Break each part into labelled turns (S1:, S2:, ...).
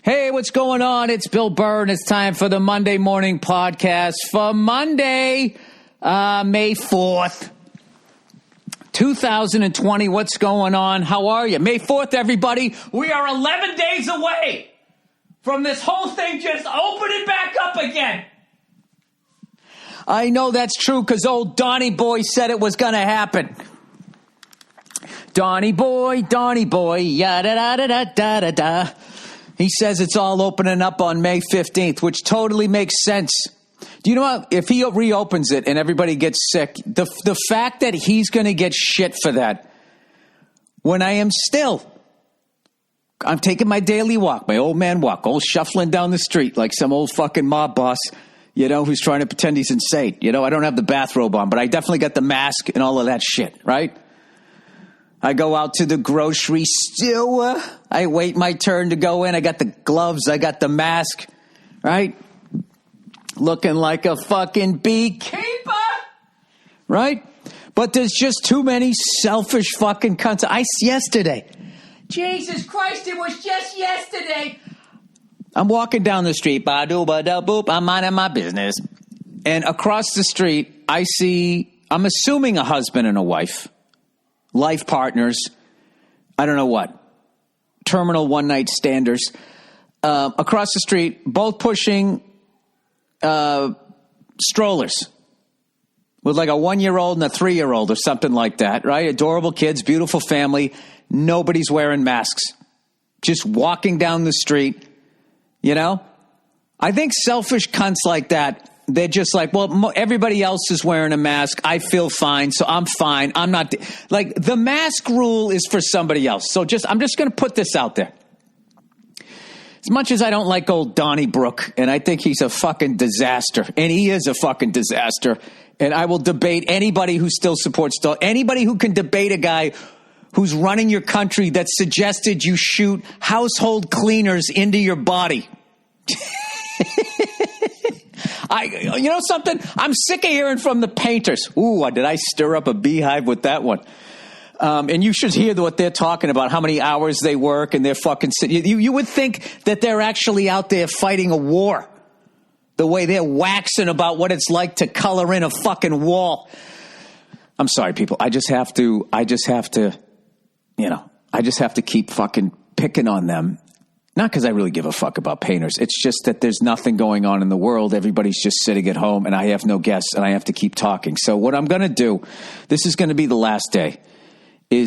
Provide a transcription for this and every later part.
S1: Hey, what's going on? It's Bill Burr, and it's time for the Monday morning podcast for Monday, May 4th, 2020. What's going on? How are you? May 4th, everybody. We are 11 days away from this whole thing just opening back up again. I know that's true because old Donnie Boy said it was going to happen. Donnie Boy, yada-da-da-da-da-da-da. He says it's all opening up on May 15th, which totally makes sense. Do you know what? If he reopens it and everybody gets sick, the fact that he's going to get shit for that, when I'm taking my daily walk, my old man walk, shuffling down the street like some old fucking mob boss, who's trying to pretend he's insane. I don't have the bathrobe on, but I definitely got the mask and all of that shit, right? I go out to the grocery store. I wait my turn to go in. I got the gloves. I got the mask, right? Looking like a fucking beekeeper, right? But there's just too many selfish fucking cunts. Yesterday. Jesus Christ, it was just yesterday. I'm walking down the street. Ba-doo-ba-da-boop. I'm minding my business. And across the street, I'm assuming a husband and a wife. Life partners, I don't know what, terminal one-night standers, across the street, both pushing strollers with like a 1-year-old and a 3-year-old or something like that, right? Adorable kids, beautiful family, nobody's wearing masks, just walking down the street, I think selfish cunts like that, they're just like, well, everybody else is wearing a mask. I feel fine, so I'm fine. I'm not like the mask rule is for somebody else. So I'm just going to put this out there. As much as I don't like old Donnie Brook, and I think he's a fucking disaster, and he is a fucking disaster, and I will debate anybody who still supports anybody who can debate a guy who's running your country that suggested you shoot household cleaners into your body. You know something? I'm sick of hearing from the painters. Ooh, did I stir up a beehive with that one? And you should hear what they're talking about, how many hours they work, and they're fucking... You would think that they're actually out there fighting a war. The way they're waxing about what it's like to color in a fucking wall. I'm sorry, people. I just have to keep fucking picking on them. Not because I really give a fuck about painters. It's just that there's nothing going on in the world. Everybody's just sitting at home, and I have no guests, and I have to keep talking. So what I'm going to do, this is going to be the last day, for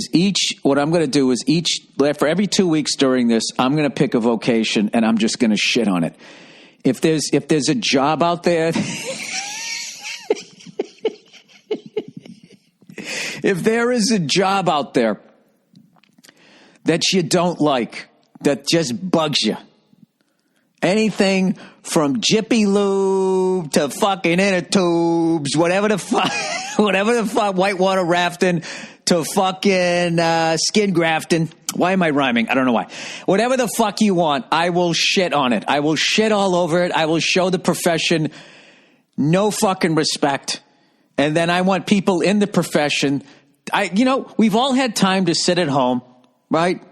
S1: every 2 weeks during this, I'm going to pick a vocation, and I'm just going to shit on it. If there's a job out there... if there is a job out there that you don't like... that just bugs you. Anything from Jiffy Lube to fucking inner tubes, whatever the fuck, whitewater rafting to fucking skin grafting. Why am I rhyming? I don't know why. Whatever the fuck you want, I will shit on it. I will shit all over it. I will show the profession no fucking respect. And then I want people in the profession. We've all had time to sit at home, right?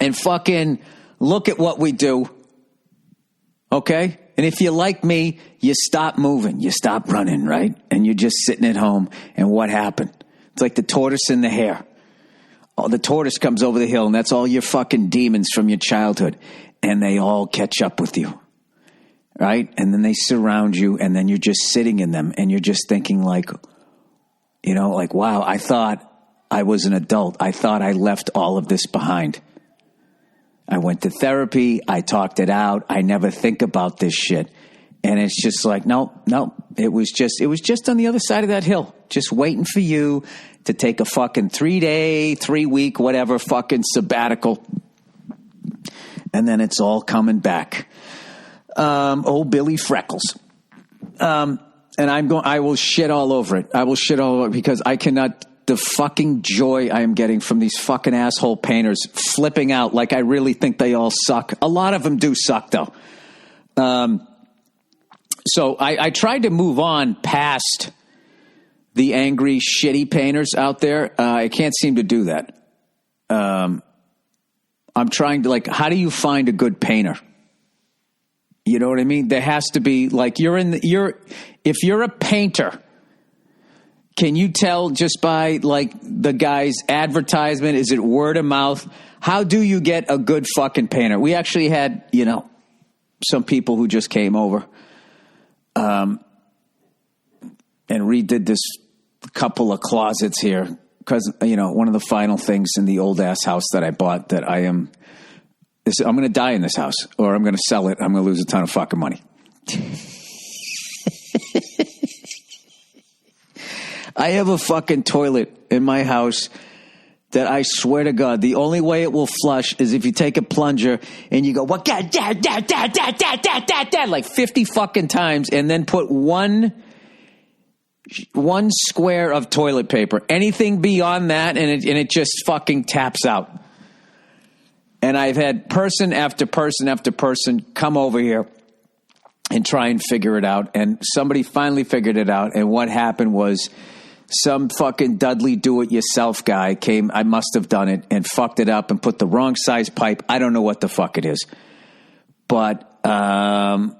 S1: And fucking look at what we do, okay? And if you like me, you stop moving, you stop running, right? And you're just sitting at home, and what happened? It's like the tortoise and the hare. Oh, the tortoise comes over the hill, and that's all your fucking demons from your childhood, and they all catch up with you, right? And then they surround you, and then you're just sitting in them, and you're just thinking like, wow, I thought I was an adult. I thought I left all of this behind. I went to therapy. I talked it out. I never think about this shit. And it's just like, no. It was just on the other side of that hill, just waiting for you to take a fucking 3-day, 3-week, whatever fucking sabbatical. And then it's all coming back. Old Billy Freckles. And I will shit all over it. I will shit all over it because I cannot... The fucking joy I am getting from these fucking asshole painters flipping out like I really think they all suck. A lot of them do suck, though. So I tried to move on past the angry, shitty painters out there. I can't seem to do that. I'm trying to, like, how do you find a good painter? You know what I mean? There has to be, like, if you're a painter, can you tell just by, like, the guy's advertisement? Is it word of mouth? How do you get a good fucking painter? We actually had, some people who just came over and redid this couple of closets here because, one of the final things in the old ass house that I bought that I'm going to die in this house, or I'm going to sell it. I'm going to lose a ton of fucking money. I have a fucking toilet in my house that I swear to God, the only way it will flush is if you take a plunger and you go, what, like 50 fucking times, and then put one square of toilet paper. Anything beyond that, and it just fucking taps out. And I've had person after person after person come over here and try and figure it out. And somebody finally figured it out. And what happened was some fucking Dudley do-it-yourself guy came, I must have done it, and fucked it up and put the wrong size pipe. I don't know what the fuck it is. But, of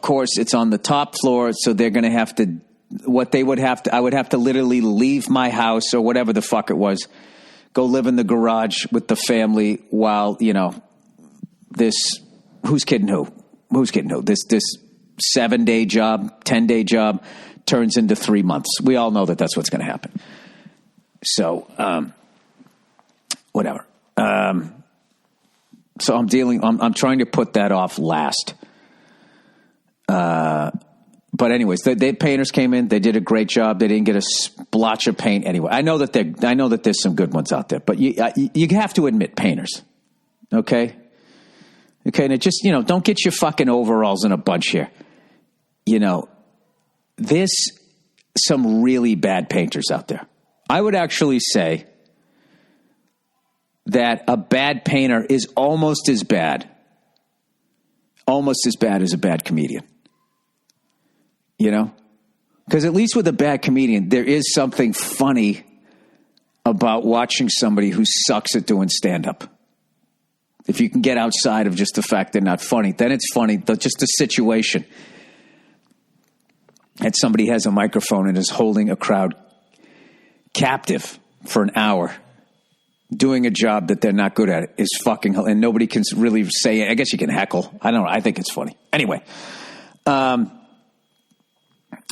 S1: course, it's on the top floor, so they're going to have to, I would have to literally leave my house or whatever the fuck it was, go live in the garage with the family while, this, who's kidding who? This 7-day job, 10-day job turns into 3 months. We all know that that's what's going to happen. So, whatever. So I'm trying to put that off last. But anyways, the painters came in. They did a great job. They didn't get a splotch of paint anyway. I know that there's some good ones out there, but you have to admit painters. Okay. And it just, don't get your fucking overalls in a bunch here. There's some really bad painters out there. I would actually say that a bad painter is almost as bad as a bad comedian. Because at least with a bad comedian, there is something funny about watching somebody who sucks at doing stand-up. If you can get outside of just the fact they're not funny, then it's funny. Just the situation. And somebody has a microphone and is holding a crowd captive for an hour, doing a job that they're not good at is fucking, and nobody can really say it. I guess you can heckle. I don't know. I think it's funny. Anyway,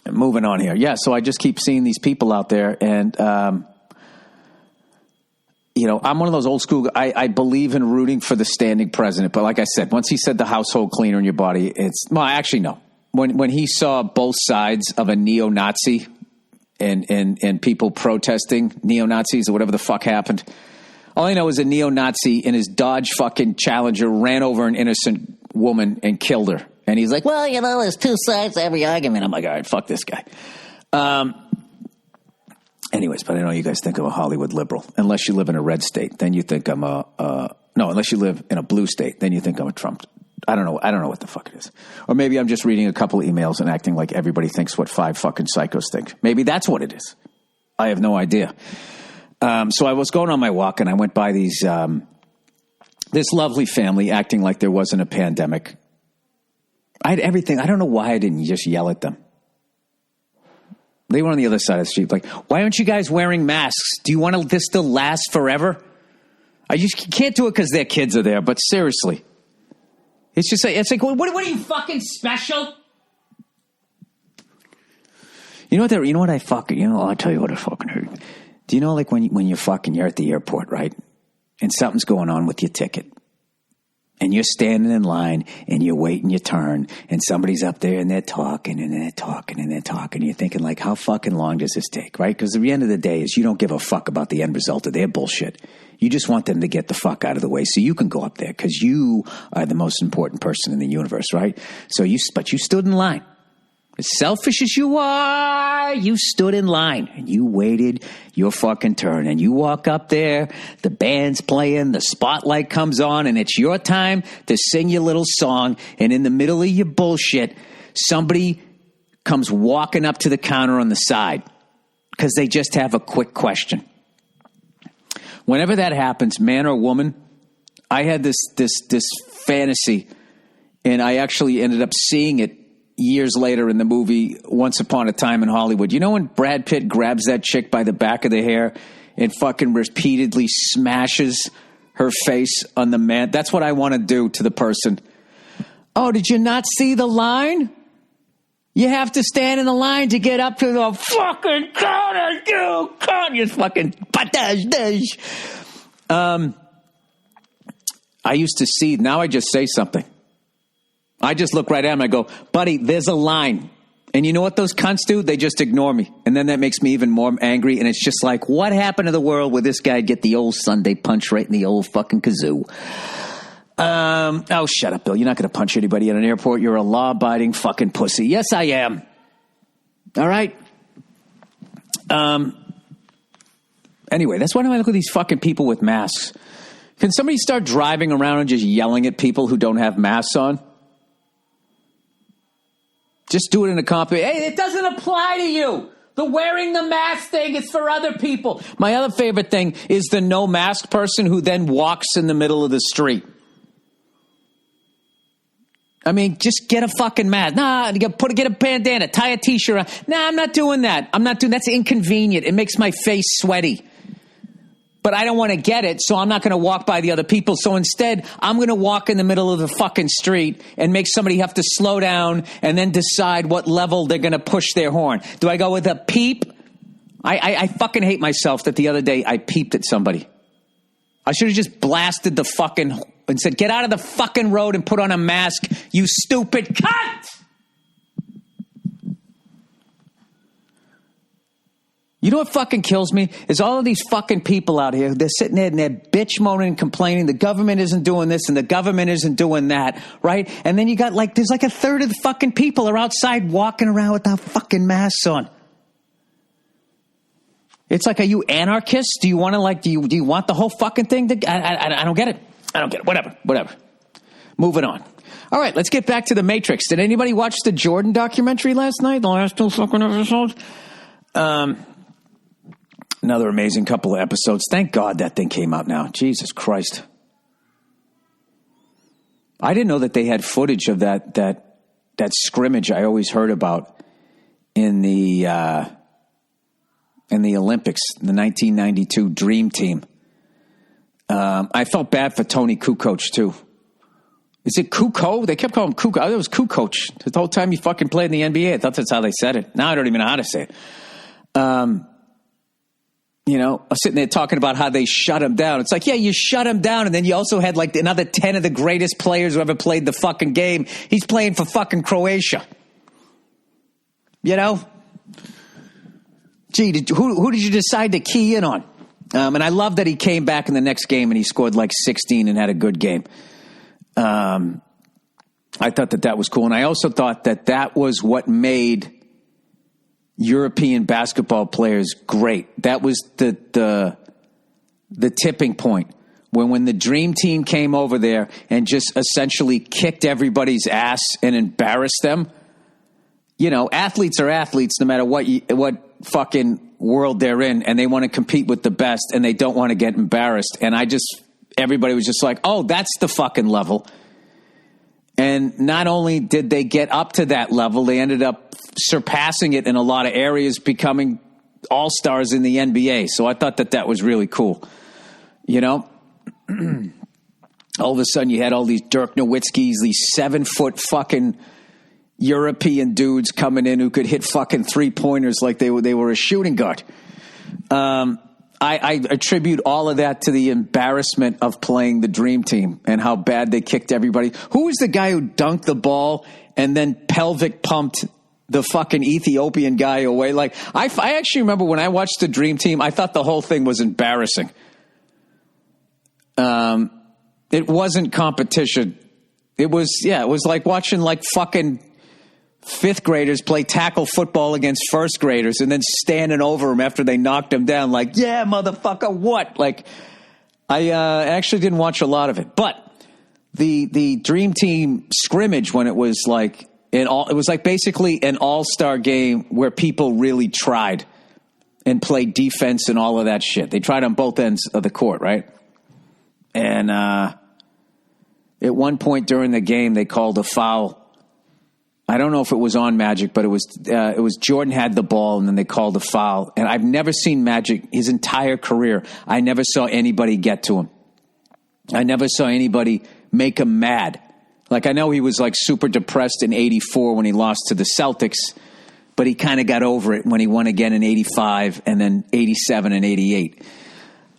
S1: moving on here. Yeah, so I just keep seeing these people out there, and, I'm one of those old school, I believe in rooting for the standing president, but like I said, once he said the household cleaner in your body, actually, no. When he saw both sides of a neo-Nazi and people protesting neo-Nazis or whatever the fuck happened, all I know is a neo-Nazi in his Dodge fucking Challenger ran over an innocent woman and killed her. And he's like, well, there's two sides to every argument. I'm like, all right, fuck this guy. Anyways, but I know you guys think I'm a Hollywood liberal. Unless you live in a red state, then you think I'm unless you live in a blue state, then you think I'm a Trump. I don't know what the fuck it is. Or maybe I'm just reading a couple of emails and acting like everybody thinks what 5 fucking psychos think. Maybe that's what it is. I have no idea. So I was going on my walk and I went by this lovely family acting like there wasn't a pandemic. I had everything. I don't know why I didn't just yell at them. They were on the other side of the street. Like, why aren't you guys wearing masks? Do you want this to last forever? I just can't do it because their kids are there. But seriously, it's just like, what are you fucking special? I'll tell you what I fucking heard. Do you know, like when you're at the airport, right? And something's going on with your ticket. And you're standing in line and you're waiting your turn and somebody's up there and they're talking and they're talking and they're talking. You're thinking like, how fucking long does this take, right? Because at the end of the day is you don't give a fuck about the end result of their bullshit. You just want them to get the fuck out of the way so you can go up there because you are the most important person in the universe, right? But you stood in line. As selfish as you are, you stood in line and you waited your fucking turn and you walk up there, the band's playing, the spotlight comes on and it's your time to sing your little song. And in the middle of your bullshit, somebody comes walking up to the counter on the side because they just have a quick question. Whenever that happens, man or woman, I had this fantasy, and I actually ended up seeing it years later in the movie Once Upon a Time in Hollywood. You know when Brad Pitt grabs that chick by the back of the hair and fucking repeatedly smashes her face on the man? That's what I want to do to the person. Oh, did you not see the line? You have to stand in the line to get up to the fucking counter, you fucking patage. I used to see, now I just say something. I just look right at him and I go, buddy, there's a line. And you know what those cunts do? They just ignore me. And then that makes me even more angry. And it's just like, what happened to the world where this guy get the old Sunday punch right in the old fucking kazoo? Oh, shut up, Bill. You're not going to punch anybody at an airport. You're a law-abiding fucking pussy. Yes, I am. All right? Anyway, that's why I look at these fucking people with masks. Can somebody start driving around and just yelling at people who don't have masks on? Just do it in a compliment. Hey, it doesn't apply to you. The wearing the mask thing is for other people. My other favorite thing is the no mask person who then walks in the middle of the street. I mean, just get a fucking mask. Nah, get a bandana, tie a t-shirt on. Nah, I'm not doing that. That's inconvenient. It makes my face sweaty. But I don't want to get it, so I'm not going to walk by the other people. So instead, I'm going to walk in the middle of the fucking street and make somebody have to slow down and then decide what level they're going to push their horn. Do I go with a peep? I fucking hate myself that the other day I peeped at somebody. I should have just blasted the fucking and said, get out of the fucking road and put on a mask, you stupid cunt! You know what fucking kills me? Is all of these fucking people out here, they're sitting there and they're bitch moaning and complaining, the government isn't doing this and the government isn't doing that, right? And then you got there's a third of the fucking people are outside walking around without fucking masks on. It's like, are you anarchists? Do you want to do you want the whole fucking thing? I don't get it. I don't get it. Whatever. Moving on. All right, let's get back to The Matrix. Did anybody watch the Jordan documentary last night? The last 2 fucking episodes? Another amazing couple of episodes. Thank God that thing came out now. Jesus Christ. I didn't know that they had footage of that scrimmage I always heard about in the Olympics, the 1992 Dream Team. I felt bad for Tony Kukoc, too. Is it Kukoc? They kept calling him Kukoc. It was Kukoc. The whole time he fucking played in the NBA. I thought that's how they said it. Now I don't even know how to say it. I'm sitting there talking about how they shut him down. It's like, yeah, you shut him down, and then you also had another 10 of the greatest players who ever played the fucking game. He's playing for fucking Croatia. You know? Gee, who did you decide to key in on? And I love that he came back in the next game and he scored 16 and had a good game. I thought that was cool. And I also thought that was what made European basketball players great. That was the tipping point when the Dream Team came over there and just essentially kicked everybody's ass and embarrassed them. You know, athletes are athletes no matter what fucking world they're in, and they want to compete with the best and they don't want to get embarrassed. And everybody was just like, oh, that's the fucking level. And not only did they get up to that level, they ended up surpassing it in a lot of areas, becoming all-stars in the NBA. So I thought that was really cool. You know, all of a sudden you had all these Dirk Nowitzkis, these 7-foot fucking European dudes coming in who could hit fucking 3-pointers like they were a shooting guard. I attribute all of that to the embarrassment of playing the Dream Team and how bad they kicked everybody. Who was the guy who dunked the ball and then pelvic pumped the fucking Ethiopian guy away? I actually remember when I watched the Dream Team, I thought the whole thing was embarrassing. It wasn't competition. It was like watching fucking fifth graders play tackle football against first graders and then standing over them after they knocked them down yeah, motherfucker, what? I actually didn't watch a lot of it. But the Dream Team scrimmage, when it was it was basically an all-star game where people really tried. and play defense and all of that shit. They tried on both ends of the court, right? And at one point during the game, they called a foul. I don't know if it was on Magic, but it was Jordan had the ball, and then they called a foul. And I've never seen Magic his entire career. I never saw anybody get to him. I never saw anybody make him mad. Like, I know he was like super depressed in 84 when he lost to the Celtics, but he kind of got over it when he won again in 85 and then 87 and 88.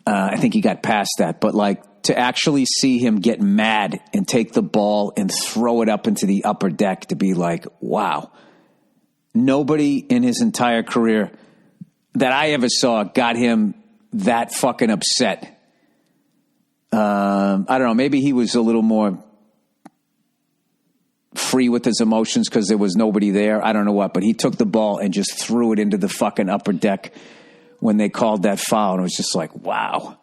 S1: I think he got past that. But like, to actually see him get mad and take the ball and throw it up into the upper deck, to be like, wow. Nobody in his entire career that I ever saw got him that fucking upset. I don't know. Maybe he was a little more free with his emotions because there was nobody there. I don't know what, but he took the ball and just threw it into the fucking upper deck when they called that foul. And it was just like, wow.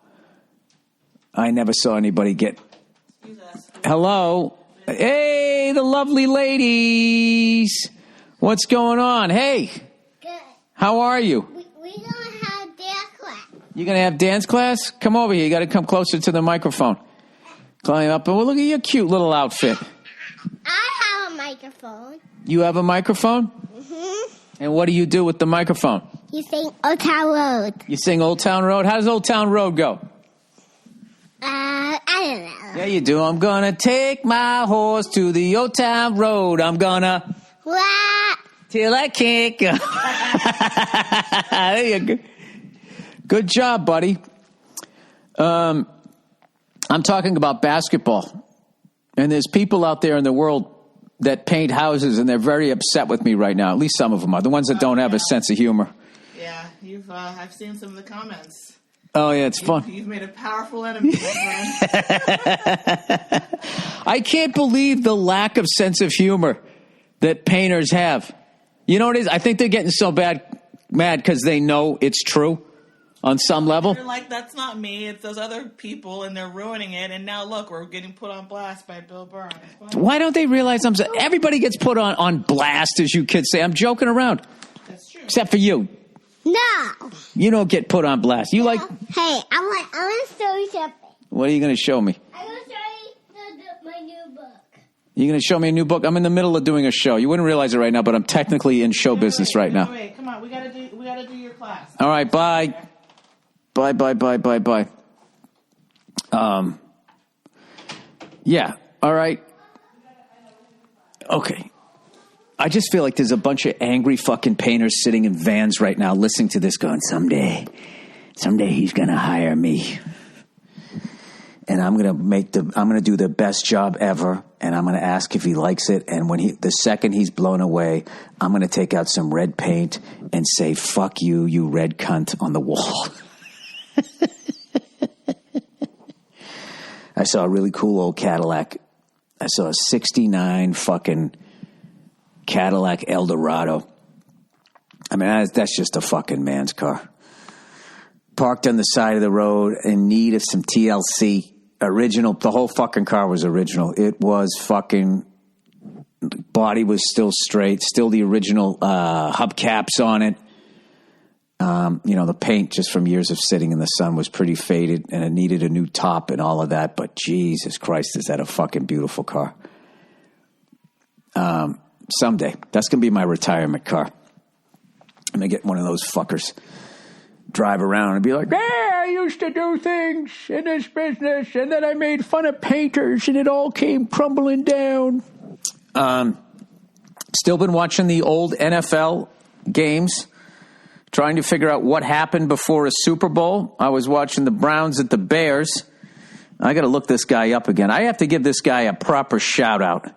S1: I never saw anybody get. Hello. Hey, the lovely ladies. What's going on? Hey.
S2: Good.
S1: How are you?
S2: We don't have dance class.
S1: You going to have dance class? Come over here. You got to come closer to the microphone. Climb up. And well, look at your cute little outfit.
S2: I have a microphone.
S1: You have a microphone?
S2: Mm-hmm.
S1: And what do you do with the microphone?
S2: You sing Old Town Road.
S1: You sing Old Town Road? How does Old Town Road go?
S2: I don't know.
S1: Yeah, you do. I'm going to take my horse to the Old Town Road. I'm going to...
S2: What?
S1: Till I can't go. There you go. Good job, buddy. I'm talking about basketball. And there's people out there in the world that paint houses, and they're very upset with me right now. At least some of them are. The ones that don't have a sense of humor.
S3: Yeah, I've seen some of the comments.
S1: Oh, yeah, it's fun.
S3: You've made a powerful enemy, my friend.
S1: I can't believe the lack of sense of humor that painters have. You know what it is? I think they're getting so mad because they know it's true on some level.
S3: They're like, that's not me. It's those other people, and they're ruining it. And now, look, we're getting put on blast by Bill Burr.
S1: Why don't they realize everybody gets put on blast, as you kids say? I'm joking around.
S3: That's true.
S1: Except for you.
S2: No.
S1: You don't get put on blast. You like...
S2: Hey, I want to show you something.
S1: What are you going to show me?
S2: I'm going to show you my new book.
S1: You're going to show me a new book? I'm in the middle of doing a show. You wouldn't realize it right now, but I'm technically in show business right now.
S3: Wait, come on. We gotta do your class.
S1: All right, bye. Bye. Yeah, all right. Okay. I just feel like there's a bunch of angry fucking painters sitting in vans right now listening to this going, someday he's going to hire me. And I'm going to do the best job ever. And I'm going to ask if he likes it. And the second he's blown away, I'm going to take out some red paint and say, fuck you, you red cunt, on the wall. I saw a really cool old Cadillac. I saw a 69 fucking Cadillac Eldorado. I mean, that's just a fucking man's car. Parked on the side of the road in need of some TLC. Original. The whole fucking car was original. It was fucking... Body was still straight. Still the original hubcaps on it. The paint just from years of sitting in the sun was pretty faded, and it needed a new top and all of that. But Jesus Christ, is that a fucking beautiful car. Someday. That's going to be my retirement car. I'm going to get one of those fuckers. Drive around and be like, I used to do things in this business, and then I made fun of painters, and it all came crumbling down. Still been watching the old NFL games, trying to figure out what happened before a Super Bowl. I was watching the Browns at the Bears. I got to look this guy up again. I have to give this guy a proper shout out.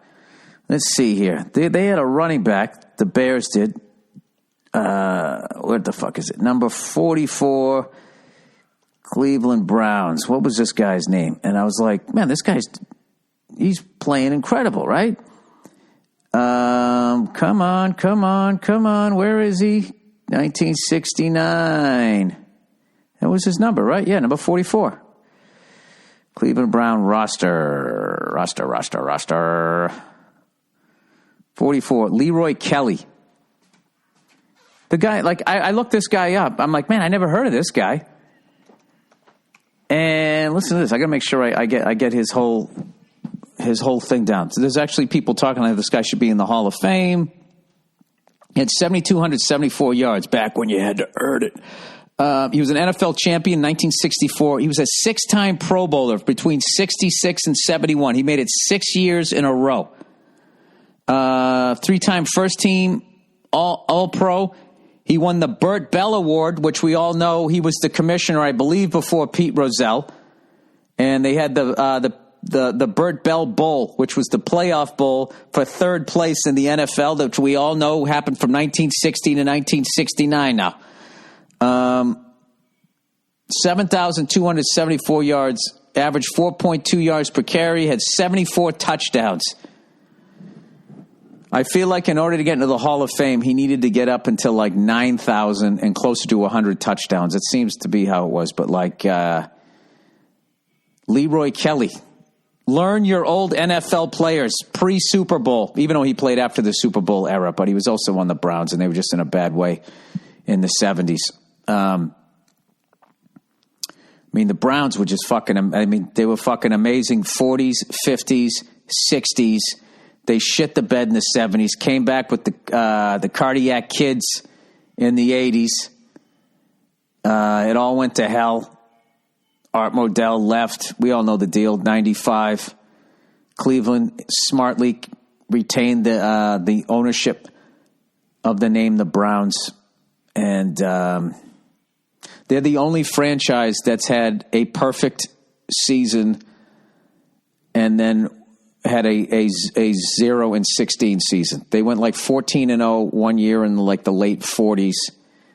S1: Let's see here. They had a running back. The Bears did. What the fuck is it? Number 44, Cleveland Browns. What was this guy's name? And I was like, man, he's playing incredible, right? Come on. Where is he? 1969. That was his number, right? Yeah, number 44. Cleveland Brown roster. 44. Leroy Kelly. The guy, like, I looked this guy up. I'm like, man, I never heard of this guy. And listen to this. I got to make sure I get his whole thing down. So there's actually people talking like this guy should be in the Hall of Fame. He had 7,274 yards back when you had to earn it. He was an NFL champion in 1964. He was a 6-time Pro Bowler between 66 and 71. He made it 6 years in a row. 3-time first team All Pro. He won the Burt Bell Award, which we all know he was the commissioner, I believe, before Pete Rozelle. And they had the Burt Bell Bowl, which was the playoff bowl for third place in the NFL, which we all know happened from 1960 to 1969 now. 7,274 yards, averaged 4.2 yards per carry, had 74 touchdowns. I feel like in order to get into the Hall of Fame, he needed to get up until like 9,000 and closer to 100 touchdowns. It seems to be how it was. But like Leroy Kelly, learn your old NFL players pre-Super Bowl, even though he played after the Super Bowl era, but he was also on the Browns, and they were just in a bad way in the 70s. I mean, the Browns were just they were fucking amazing 40s, 50s, 60s. They shit the bed in the 70s, came back with the cardiac kids in the 80s. It all went to hell. Art Modell left. We all know the deal. 95. Cleveland smartly retained the ownership of the name the Browns. And they're the only franchise that's had a perfect season and then had a 0-16 season. They went like 14-0 one year in like the late 40s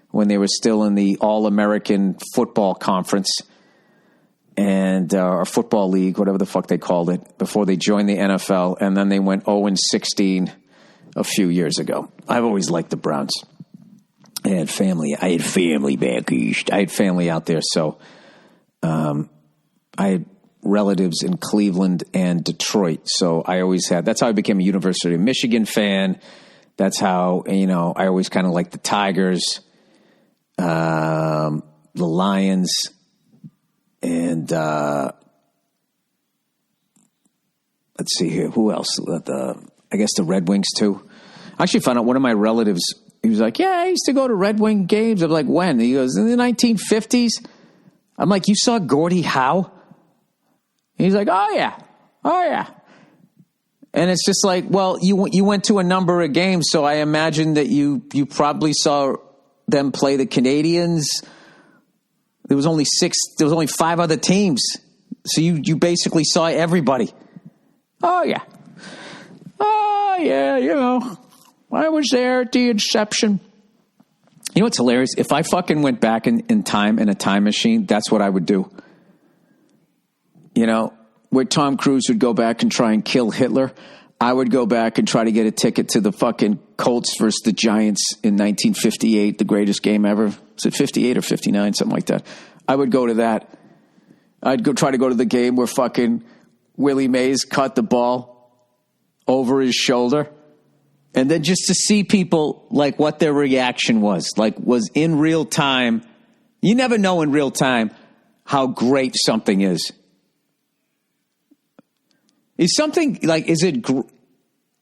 S1: when they were still in the All-American Football Conference and or Football League, whatever the fuck they called it, before they joined the NFL, and then they went 0-16 a few years ago. I've always liked the Browns. I had family back east. I had family out there, so I had relatives in Cleveland and Detroit. So I always had, that's how I became a University of Michigan fan. That's how, I always kind of liked the Tigers, the Lions, and let's see here. Who else? I guess the Red Wings too. I actually found out one of my relatives, he was like, yeah, I used to go to Red Wing games. I'm like, when? He goes, in the 1950s. I'm like, you saw Gordie Howe? He's like, oh yeah. And it's just like, well, you went to a number of games, so I imagine that you probably saw them play the Canadians. There was only 5 other teams, so you basically saw everybody. Oh yeah, I was there at the inception. You know what's hilarious? If I fucking went back in time in a time machine, that's what I would do. Where Tom Cruise would go back and try and kill Hitler, I would go back and try to get a ticket to the fucking Colts versus the Giants in 1958, the greatest game ever. Was it 58 or 59, something like that? I would go to that. I'd go try to go to the game where fucking Willie Mays caught the ball over his shoulder. And then just to see people, like, what their reaction was in real time. You never know in real time how great something is. Is something like, is it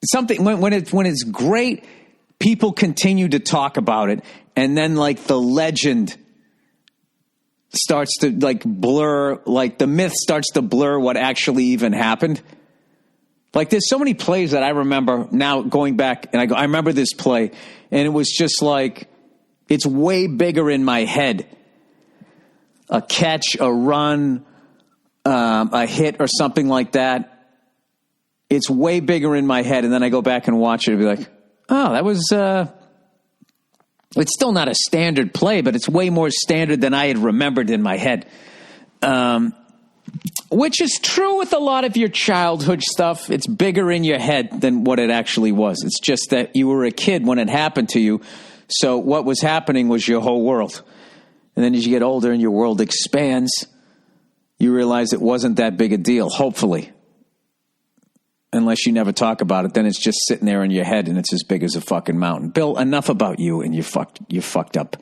S1: something when it's great, people continue to talk about it, and then like the legend starts to like blur, like the myth starts to blur what actually even happened. Like there's so many plays that I remember now going back, and I remember this play, and it was just like, it's way bigger in my head. A catch, a run, a hit, or something like that. It's way bigger in my head, and then I go back and watch it and be like, oh, that was, it's still not a standard play, but it's way more standard than I had remembered in my head. Which is true with a lot of your childhood stuff. It's bigger in your head than what it actually was. It's just that you were a kid when it happened to you, so what was happening was your whole world. And then as you get older and your world expands, you realize it wasn't that big a deal, hopefully. unless you never talk about it, then it's just sitting there in your head and it's as big as a fucking mountain. Bill, enough about you and your fucked up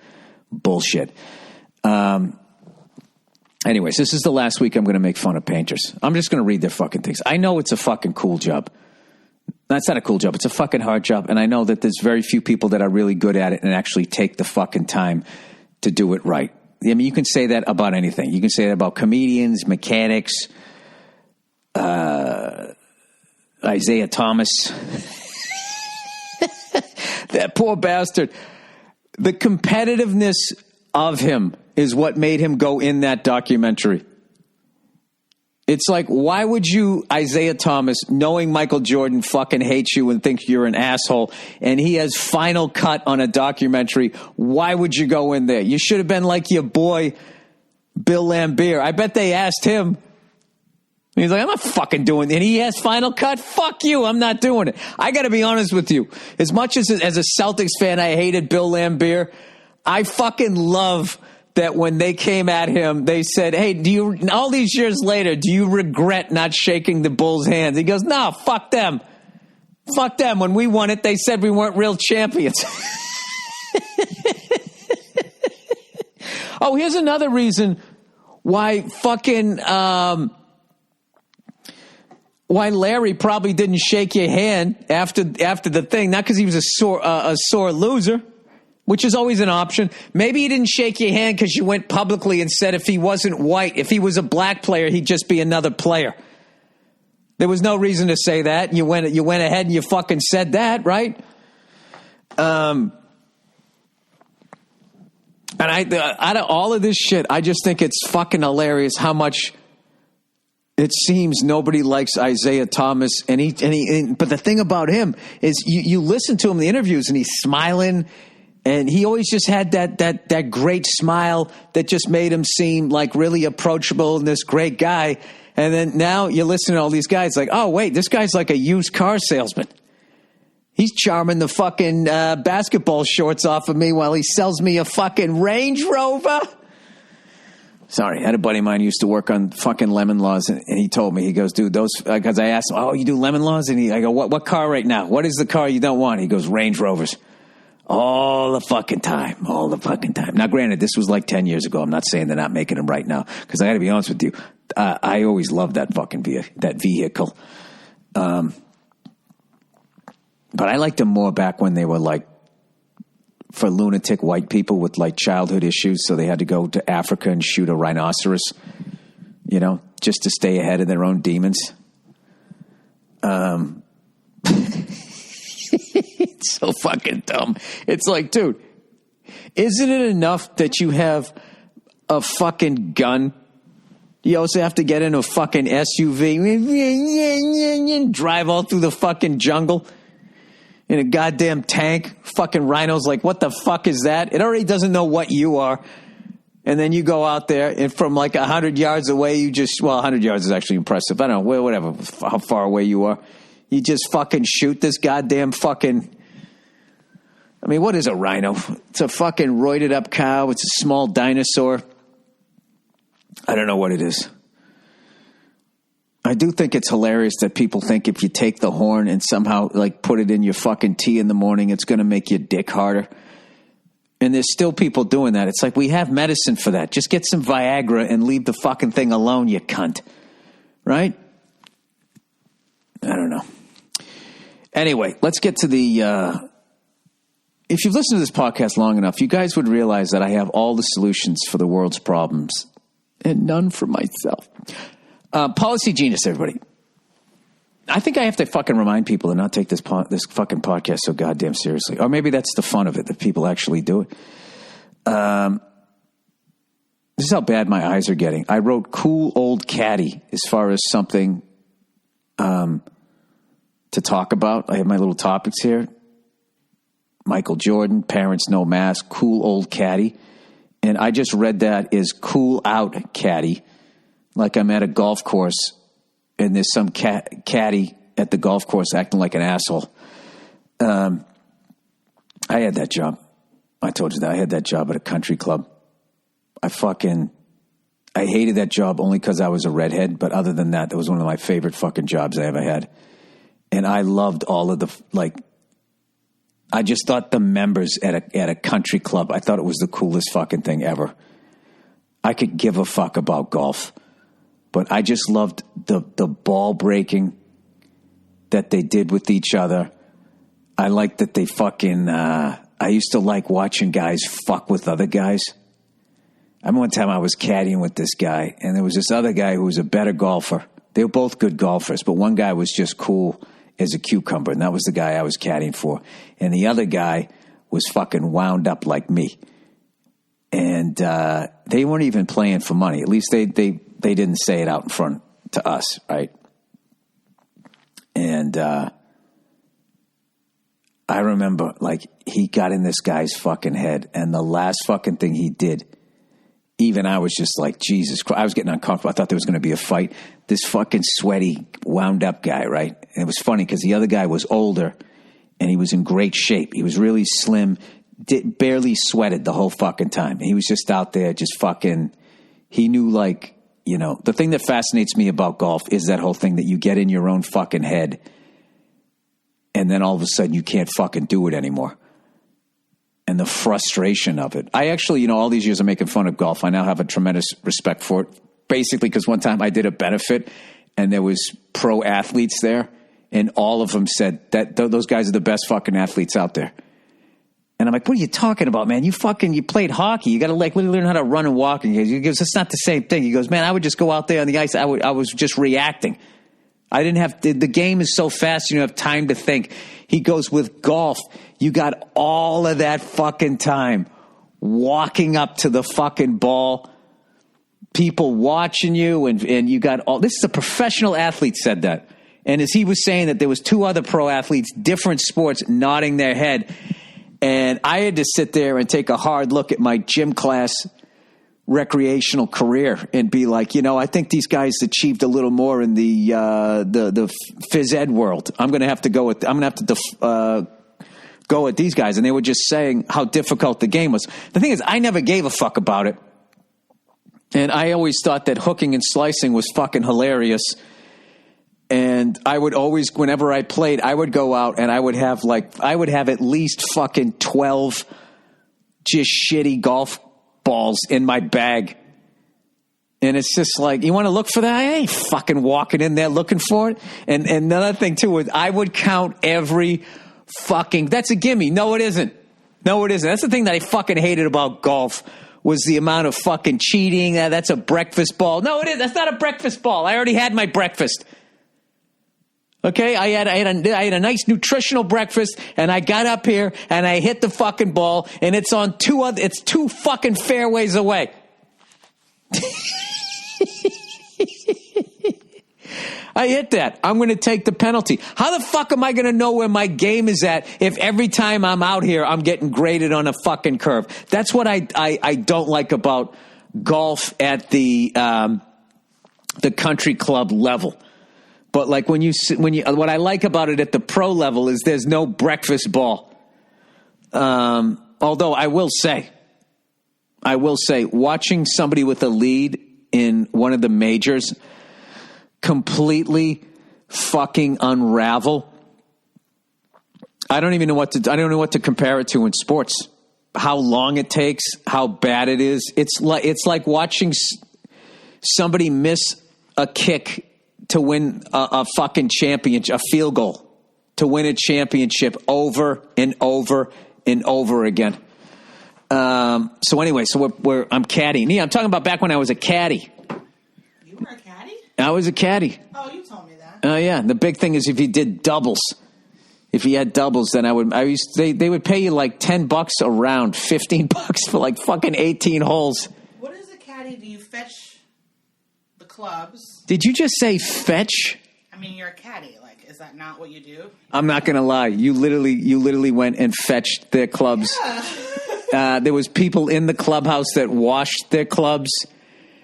S1: bullshit. Anyways, this is the last week I'm going to make fun of painters. I'm just going to read their fucking things. I know it's a fucking cool job. That's not a cool job. It's a fucking hard job. And I know that there's very few people that are really good at it and actually take the fucking time to do it right. I mean, you can say that about anything. You can say that about comedians, mechanics, Isaiah Thomas. That poor bastard. The competitiveness of him is what made him go in that documentary. It's like, why would you, Isaiah Thomas, knowing Michael Jordan fucking hates you and thinks you're an asshole, and he has final cut on a documentary, why would you go in there? You should have been like your boy, Bill Lambier. I bet they asked him. He's like, I'm not fucking doing it. And he has final cut? Fuck you, I'm not doing it. I got to be honest with you. As much as a Celtics fan, I hated Bill Lambier, I fucking love that when they came at him, they said, hey, all these years later, do you regret not shaking the Bulls' hands? He goes, no, fuck them. Fuck them. When we won it, they said we weren't real champions. Oh, here's another reason why fucking, why Larry probably didn't shake your hand after the thing. Not because he was a sore loser, which is always an option. Maybe he didn't shake your hand because you went publicly and said if he wasn't white, if he was a black player, he'd just be another player. There was no reason to say that. You went ahead and you fucking said that, right? And out of all of this shit, I just think it's fucking hilarious how much it seems nobody likes Isaiah Thomas. But the thing about him is you listen to him in the interviews and he's smiling. And he always just had that great smile that just made him seem like really approachable and this great guy. And then now you listen to all these guys like, oh, wait, this guy's like a used car salesman. He's charming the fucking basketball shorts off of me while he sells me a fucking Range Rover. Sorry, I had a buddy of mine who used to work on fucking lemon laws, and he told me, he goes, dude, those, because I asked him, oh, you do lemon laws? And I go, what car right now? What is the car you don't want? He goes, Range Rovers. All the fucking time. Now, granted, this was like 10 years ago. I'm not saying they're not making them right now, because I got to be honest with you. I always loved that fucking vehicle. But I liked them more back when they were like for lunatic white people with like childhood issues. So they had to go to Africa and shoot a rhinoceros, just to stay ahead of their own demons. It's so fucking dumb. It's like, dude, isn't it enough that you have a fucking gun? You also have to get in a fucking SUV, drive all through the fucking jungle in a goddamn tank. Fucking rhino's like, what the fuck is that? It already doesn't know what you are. And then you go out there and from like 100 yards away, 100 yards is actually impressive. I don't know, whatever, how far away you are. You just fucking shoot this goddamn fucking... I mean, what is a rhino? It's a fucking roided up cow. It's a small dinosaur. I don't know what it is. I do think it's hilarious that people think if you take the horn and somehow like put it in your fucking tea in the morning, it's going to make your dick harder. And there's still people doing that. It's like, we have medicine for that. Just get some Viagra and leave the fucking thing alone, you cunt. Right? I don't know. Anyway, let's get to the... if you've listened to this podcast long enough, you guys would realize that I have all the solutions for the world's problems and none for myself. Policy Genius, everybody. I think I have to fucking remind people to not take this fucking podcast so goddamn seriously. Or maybe that's the fun of it, that people actually do it. This is how bad my eyes are getting. I wrote cool old caddy as far as something to talk about. I have my little topics here. Michael Jordan, parents no mask, cool old caddy. And I just read that as cool out caddy. Like I'm at a golf course and there's some caddy at the golf course acting like an asshole. I had that job. I told you that. I had that job at a country club. I hated that job only because I was a redhead. But other than that, that was one of my favorite fucking jobs I ever had. And I loved all of the, like, I just thought the members at a country club, I thought it was the coolest fucking thing ever. I could give a fuck about golf, but I just loved the ball breaking that they did with each other. I liked that they fucking, I used to like watching guys fuck with other guys. I remember one time I was caddying with this guy, and there was this other guy who was a better golfer. They were both good golfers, but one guy was just cool as a cucumber, and that was the guy I was caddying for. And the other guy was fucking wound up like me. And they weren't even playing for money. At least they didn't say it out in front to us, right? And I remember, like, he got in this guy's fucking head, and the last fucking thing he did, even I was just like, Jesus Christ. I was getting uncomfortable. I thought there was going to be a fight. This fucking sweaty, wound up guy, right? And it was funny because the other guy was older, and he was in great shape. He was really slim, barely sweated the whole fucking time. He was just out there just fucking, he knew, like, you know, the thing that fascinates me about golf is that whole thing that you get in your own fucking head, and then all of a sudden you can't fucking do it anymore. And the frustration of it. I actually, you know, all these years of making fun of golf, I now have a tremendous respect for it. Basically, because one time I did a benefit and there was pro athletes there, and all of them said that those guys are the best fucking athletes out there. And I'm like, what are you talking about, man? You played hockey. You got to like literally learn how to run and walk. And he goes, it's not the same thing. He goes, man, I would just go out there on the ice. I was just reacting. I didn't have, the game is so fast, you don't have time to think. He goes, with golf, you got all of that fucking time walking up to the fucking ball, people watching you, and you got all, this is a professional athlete said that. And as he was saying that there was two other pro athletes, different sports, nodding their head. And I had to sit there and take a hard look at my gym class recreational career and be like, you know, I think these guys achieved a little more in the phys ed world. I'm going to have to go with these guys. And they were just saying how difficult the game was. The thing is, I never gave a fuck about it. And I always thought that hooking and slicing was fucking hilarious. And I would always, whenever I played, I would go out and I would have at least fucking 12 just shitty golf balls in my bag. And it's just like, you want to look for that? I ain't fucking walking in there looking for it. And another thing too was I would count every fucking, that's a gimme. No, it isn't. That's the thing that I fucking hated about golf was the amount of fucking cheating. That's a breakfast ball. No, it is. That's not a breakfast ball. I already had my breakfast. Okay, I had a nice nutritional breakfast, and I got up here and I hit the fucking ball, and it's on it's two fucking fairways away. I hit that. I'm going to take the penalty. How the fuck am I going to know where my game is at if every time I'm out here I'm getting graded on a fucking curve? That's what I don't like about golf at the country club level. But like when you what I like about it at the pro level is there's no breakfast ball. Although I will say, watching somebody with a lead in one of the majors completely fucking unravel. I don't know what to compare it to in sports. How long it takes, how bad it is. It's like watching somebody miss a kick to win a fucking championship, a field goal, to win a championship over and over and over again. So anyway, I'm caddying. Yeah, I'm talking about back when I was a caddy.
S3: You were a caddy?
S1: I was a caddy.
S3: Oh, you told me that.
S1: Oh yeah. The big thing is if you did doubles. If you had doubles, then they would pay you like $10 a round, $15 for like fucking 18 holes.
S3: What is a caddy? Do you fetch the clubs?
S1: Did you just say fetch?
S3: I mean, you're a caddy. Like, is that not what you do?
S1: I'm not going to lie. You literally went and fetched their clubs. Yeah. There was people in the clubhouse that washed their clubs.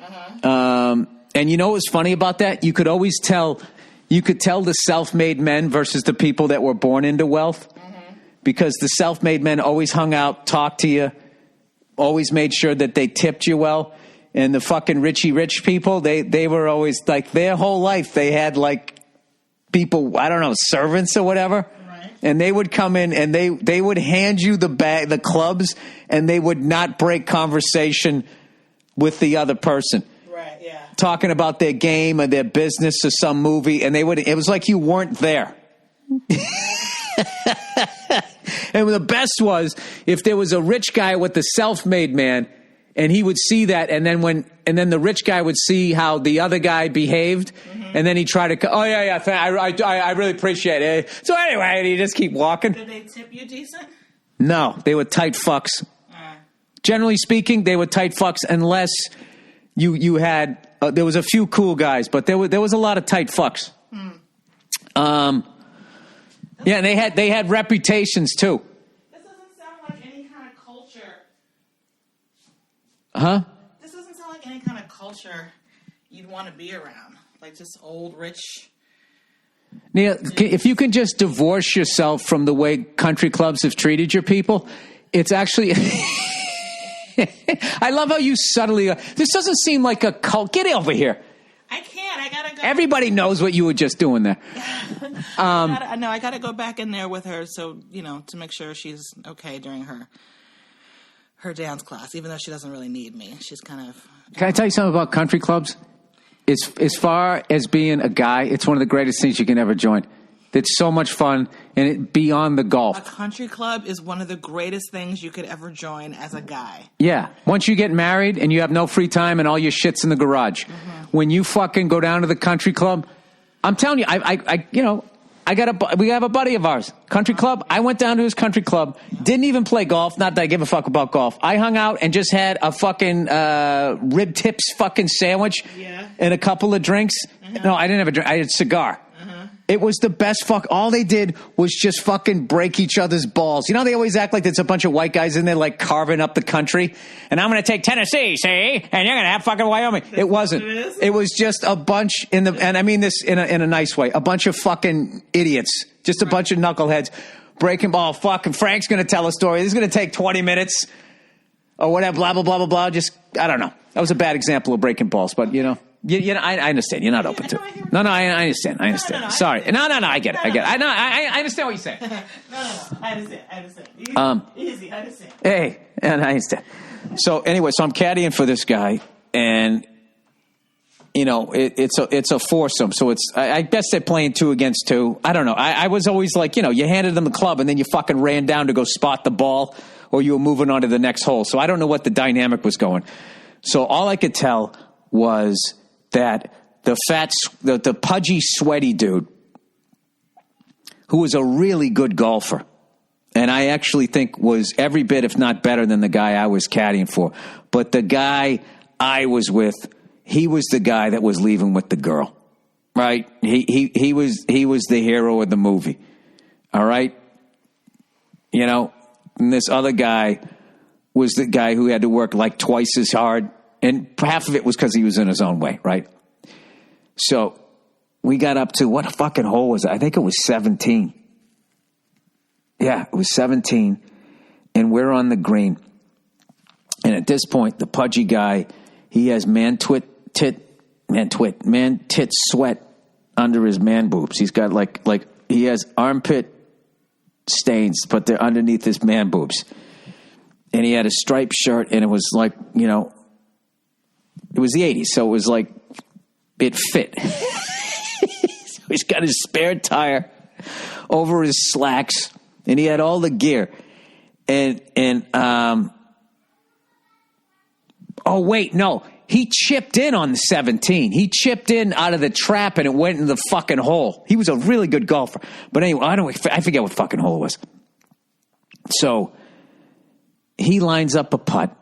S1: Uh-huh. And you know what was funny about that? You could always tell. You could tell the self-made men versus the people that were born into wealth. Mm-hmm. Because the self-made men always hung out, talked to you, always made sure that they tipped you well. And the fucking rich people, they were always like their whole life they had like people, I don't know, servants or whatever.
S3: Right.
S1: And they would come in and they would hand you the clubs, and they would not break conversation with the other person.
S3: Right, yeah.
S1: Talking about their game or their business or some movie, and it was like you weren't there. And the best was if there was a rich guy with the self-made man, and he would see that, and then the rich guy would see how the other guy behaved, and then he tried to, I really appreciate it. So anyway, and he just keep walking.
S3: Did they tip you decent?
S1: No, they were tight fucks. Generally speaking, they were tight fucks unless you had there was a few cool guys, but there was a lot of tight fucks. Yeah, and they had reputations too.
S3: This doesn't sound like any kind of culture.
S1: Huh?
S3: This doesn't sound like any kind of culture you'd want to be around. Like just old, rich.
S1: Neil, if you can just divorce yourself from the way country clubs have treated your people, it's actually... I love how you subtly... this doesn't seem like a cult. Get over here.
S3: I can't. I gotta go.
S1: Everybody knows what you were just doing there.
S3: I gotta go back in there with her, so to make sure she's okay during her dance class, even though she doesn't really need me. She's kind of.
S1: Can I tell you something about country clubs? As far as being a guy, it's one of the greatest things you can ever join. It's so much fun, and beyond the golf.
S3: A country club is one of the greatest things you could ever join as a guy.
S1: Yeah. Once you get married and you have no free time and all your shit's in the garage, when you fucking go down to the country club, I'm telling you, we have a buddy of ours, country club. I went down to his country club, didn't even play golf. Not that I give a fuck about golf. I hung out and just had a fucking rib tips fucking sandwich and a couple of drinks. No, I didn't have a drink. I had a cigar. It was the best fuck. All they did was just fucking break each other's balls. You know, they always act like there's a bunch of white guys in there like carving up the country. And I'm going to take Tennessee, see? And you're going to have fucking Wyoming. It wasn't. It was just a bunch and I mean this in a nice way, a bunch of fucking idiots. Just a bunch of knuckleheads breaking ball. Fucking Frank's going to tell a story. This is going to take 20 minutes or whatever, blah, blah, blah, blah, blah. Just, I don't know. That was a bad example of breaking balls, but I understand. You're not open to it. No, I understand. I understand.
S3: No,
S1: Sorry. No, I get it. I understand what you're saying.
S3: No. I understand. Easy. I understand.
S1: Hey, and I understand. So anyway, I'm caddying for this guy, and it's a foursome. So I guess they're playing 2 against 2. I don't know. I was always like, you handed them the club, and then you fucking ran down to go spot the ball, or you were moving on to the next hole. So I don't know what the dynamic was going. So all I could tell was that the pudgy, sweaty dude, who was a really good golfer, and I actually think was every bit, if not better, than the guy I was caddying for. But the guy I was with, he was the guy that was leaving with the girl, right? He was the hero of the movie, all right? And this other guy was the guy who had to work like twice as hard. And half of it was because he was in his own way, right? So we got up to, what fucking hole was it? I think it was 17. Yeah, it was 17. And we're on the green. And at this point, the pudgy guy, he has man tit sweat under his man boobs. He's got like he has armpit stains, but they're underneath his man boobs. And he had a striped shirt, and it was like, it was the 80s, so it was like, it fit. So he's got his spare tire over his slacks, and he had all the gear. Oh, wait, no. He chipped in on the 17. He chipped in out of the trap, and it went in the fucking hole. He was a really good golfer. But anyway, I forget what fucking hole it was. So he lines up a putt.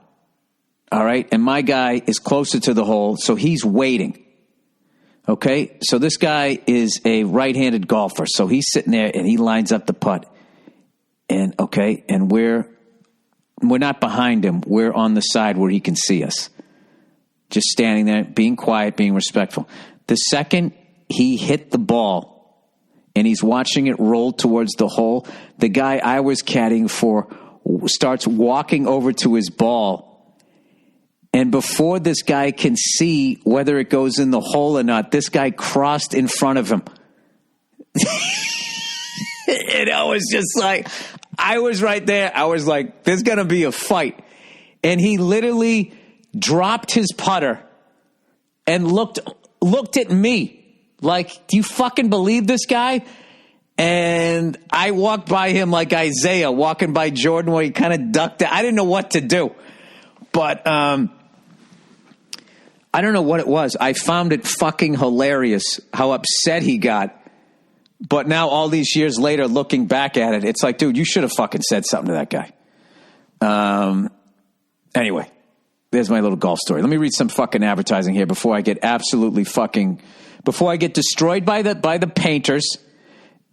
S1: All right. And my guy is closer to the hole, so he's waiting. Okay. So this guy is a right-handed golfer. So he's sitting there and he lines up the putt. And okay. And we're not behind him. We're on the side where he can see us. Just standing there, being quiet, being respectful. The second he hit the ball and he's watching it roll towards the hole, the guy I was caddying for starts walking over to his ball. And before this guy can see whether it goes in the hole or not, this guy crossed in front of him. It was just like, I was right there. I was like, there's going to be a fight. And he literally dropped his putter and looked at me like, do you fucking believe this guy? And I walked by him like Isaiah walking by Jordan, where he kind of ducked it. I didn't know what to do. But I don't know what it was. I found it fucking hilarious how upset he got. But now, all these years later, looking back at it, it's like, dude, you should have fucking said something to that guy. Anyway, there's my little golf story. Let me read some fucking advertising here before I get destroyed by the painters.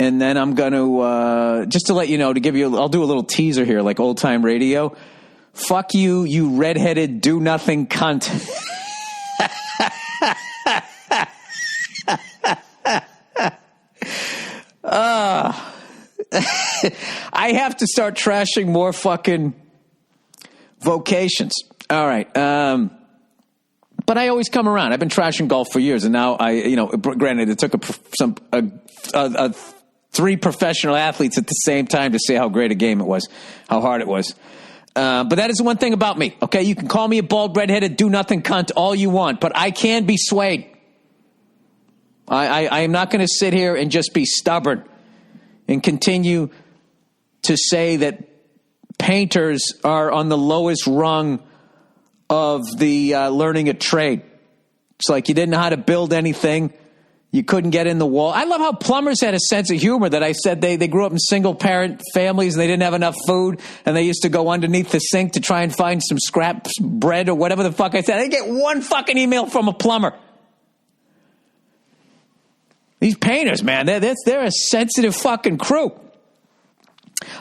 S1: And then I'm going to, just to let you know, I'll do a little teaser here, like old time radio. Fuck you, you redheaded do nothing cunt. I have to start trashing more fucking vocations. All right. But I always come around. I've been trashing golf for years, and now granted, it took three professional athletes at the same time to say how great a game it was, how hard it was. But that is one thing about me. Okay, you can call me a bald, redheaded, do nothing cunt all you want, but I can be swayed. I am not going to sit here and just be stubborn and continue to say that painters are on the lowest rung of the learning a trade. It's like you didn't know how to build anything. You couldn't get in the wall. I love how plumbers had a sense of humor that I said they grew up in single-parent families and they didn't have enough food, and they used to go underneath the sink to try and find some scrap bread or whatever the fuck I said. I didn't get one fucking email from a plumber. These painters, man, they're a sensitive fucking crew.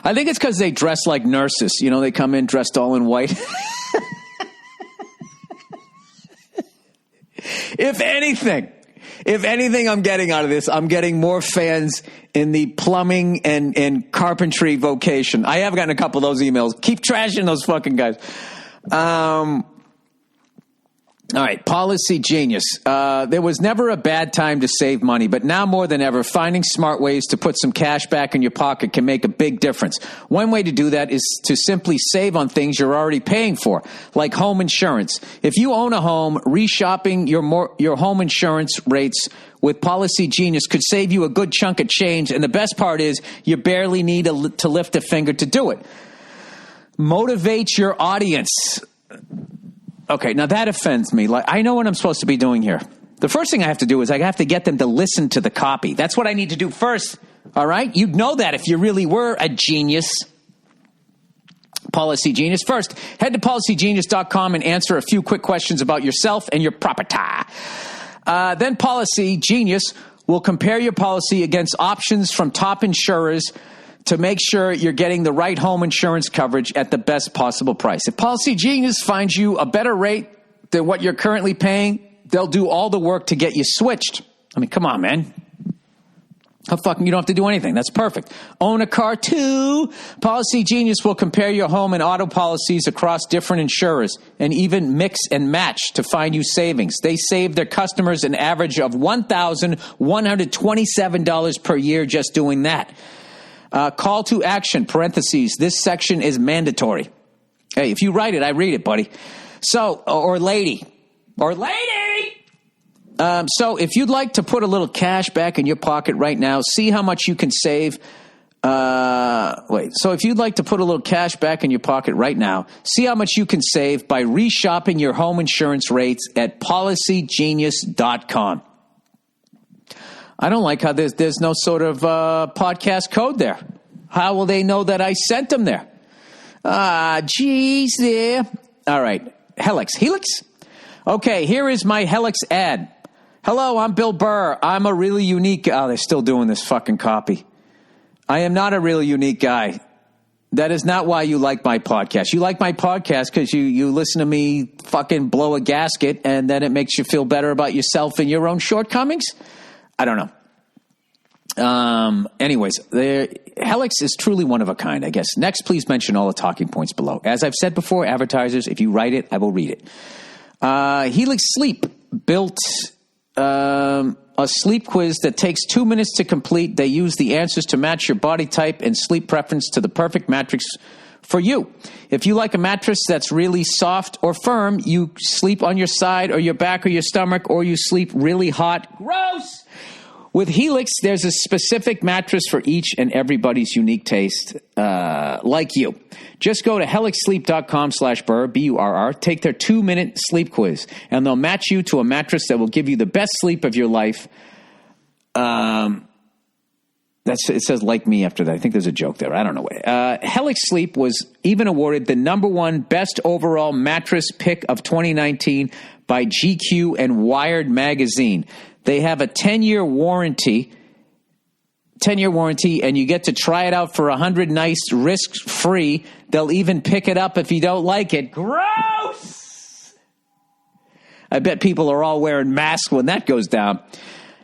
S1: I think it's because they dress like nurses. You know, they come in dressed all in white. If anything I'm getting out of this, I'm getting more fans in the plumbing and carpentry vocation. I have gotten a couple of those emails. Keep trashing those fucking guys. All right, Policy Genius. There was never a bad time to save money, but now more than ever, finding smart ways to put some cash back in your pocket can make a big difference. One way to do that is to simply save on things you're already paying for, like home insurance. If you own a home, reshopping your home insurance rates with Policy Genius could save you a good chunk of change, and the best part is you barely need to lift a finger to do it. Motivate your audience. Okay, now that offends me. Like, I know what I'm supposed to be doing here. The first thing I have to do is I have to get them to listen to the copy. That's what I need to do first, all right? You'd know that if you really were a genius. Policy Genius. First, head to policygenius.com and answer a few quick questions about yourself and your property. Then Policy Genius will compare your policy against options from top insurers to make sure you're getting the right home insurance coverage at the best possible price. If Policy Genius finds you a better rate than what you're currently paying, they'll do all the work to get you switched. I mean, come on, man. How fucking you don't have to do anything. That's perfect. Own a car too? Policy Genius will compare your home and auto policies across different insurers and even mix and match to find you savings. They save their customers an average of $1,127 per year just doing that. Call to action, parentheses, this section is mandatory. Hey, if you write it, I read it, buddy. So, or lady. So if you'd like to put a little cash back in your pocket right now, see how much you can save. So if you'd like to put a little cash back in your pocket right now, see how much you can save by reshopping your home insurance rates at policygenius.com. I don't like how there's no sort of podcast code there. How will they know that I sent them there? Geez, there. All right. Helix. Okay, here is my Helix ad. Hello, I'm Bill Burr. I'm a really unique... Oh, they're still doing this fucking copy. I am not a really unique guy. That is not why you like my podcast. You like my podcast because you listen to me fucking blow a gasket and then it makes you feel better about yourself and your own shortcomings? I don't know. Anyways, Helix is truly one of a kind, I guess. Next, please mention all the talking points below. As I've said before, advertisers, if you write it, I will read it. Helix Sleep, built a sleep quiz that takes 2 minutes to complete. They use the answers to match your body type and sleep preference to the perfect mattress for you. If you like a mattress that's really soft or firm, you sleep on your side or your back or your stomach, or you sleep really hot. Gross! With Helix, there's a specific mattress for each and everybody's unique taste, like you. Just go to helixsleep.com/Burr, B-U-R-R, take their 2-minute sleep quiz, and they'll match you to a mattress that will give you the best sleep of your life. It says like me after that. I think there's a joke there. I don't know. Helix Sleep was even awarded the #1 best overall mattress pick of 2019 by GQ and Wired magazine. They have a 10-year warranty, and you get to try it out for 100 nights risk-free. They'll even pick it up if you don't like it. Gross! I bet people are all wearing masks when that goes down.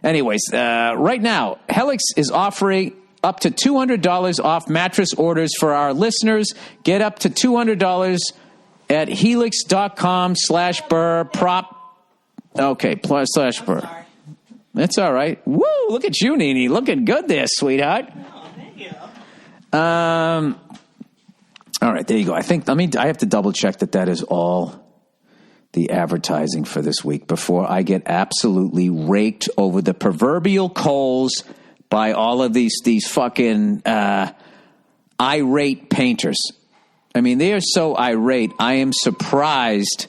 S1: Anyways, right now, Helix is offering up to $200 off mattress orders for our listeners. Get up to $200 at helix.com/Burr /Burr. That's all right. Woo! Look at you, Nene. Looking good there, sweetheart.
S3: Oh, thank you.
S1: All right, there you go. I have to double check that is all the advertising for this week before I get absolutely raked over the proverbial coals by all of these fucking irate painters. I mean, they are so irate. I am surprised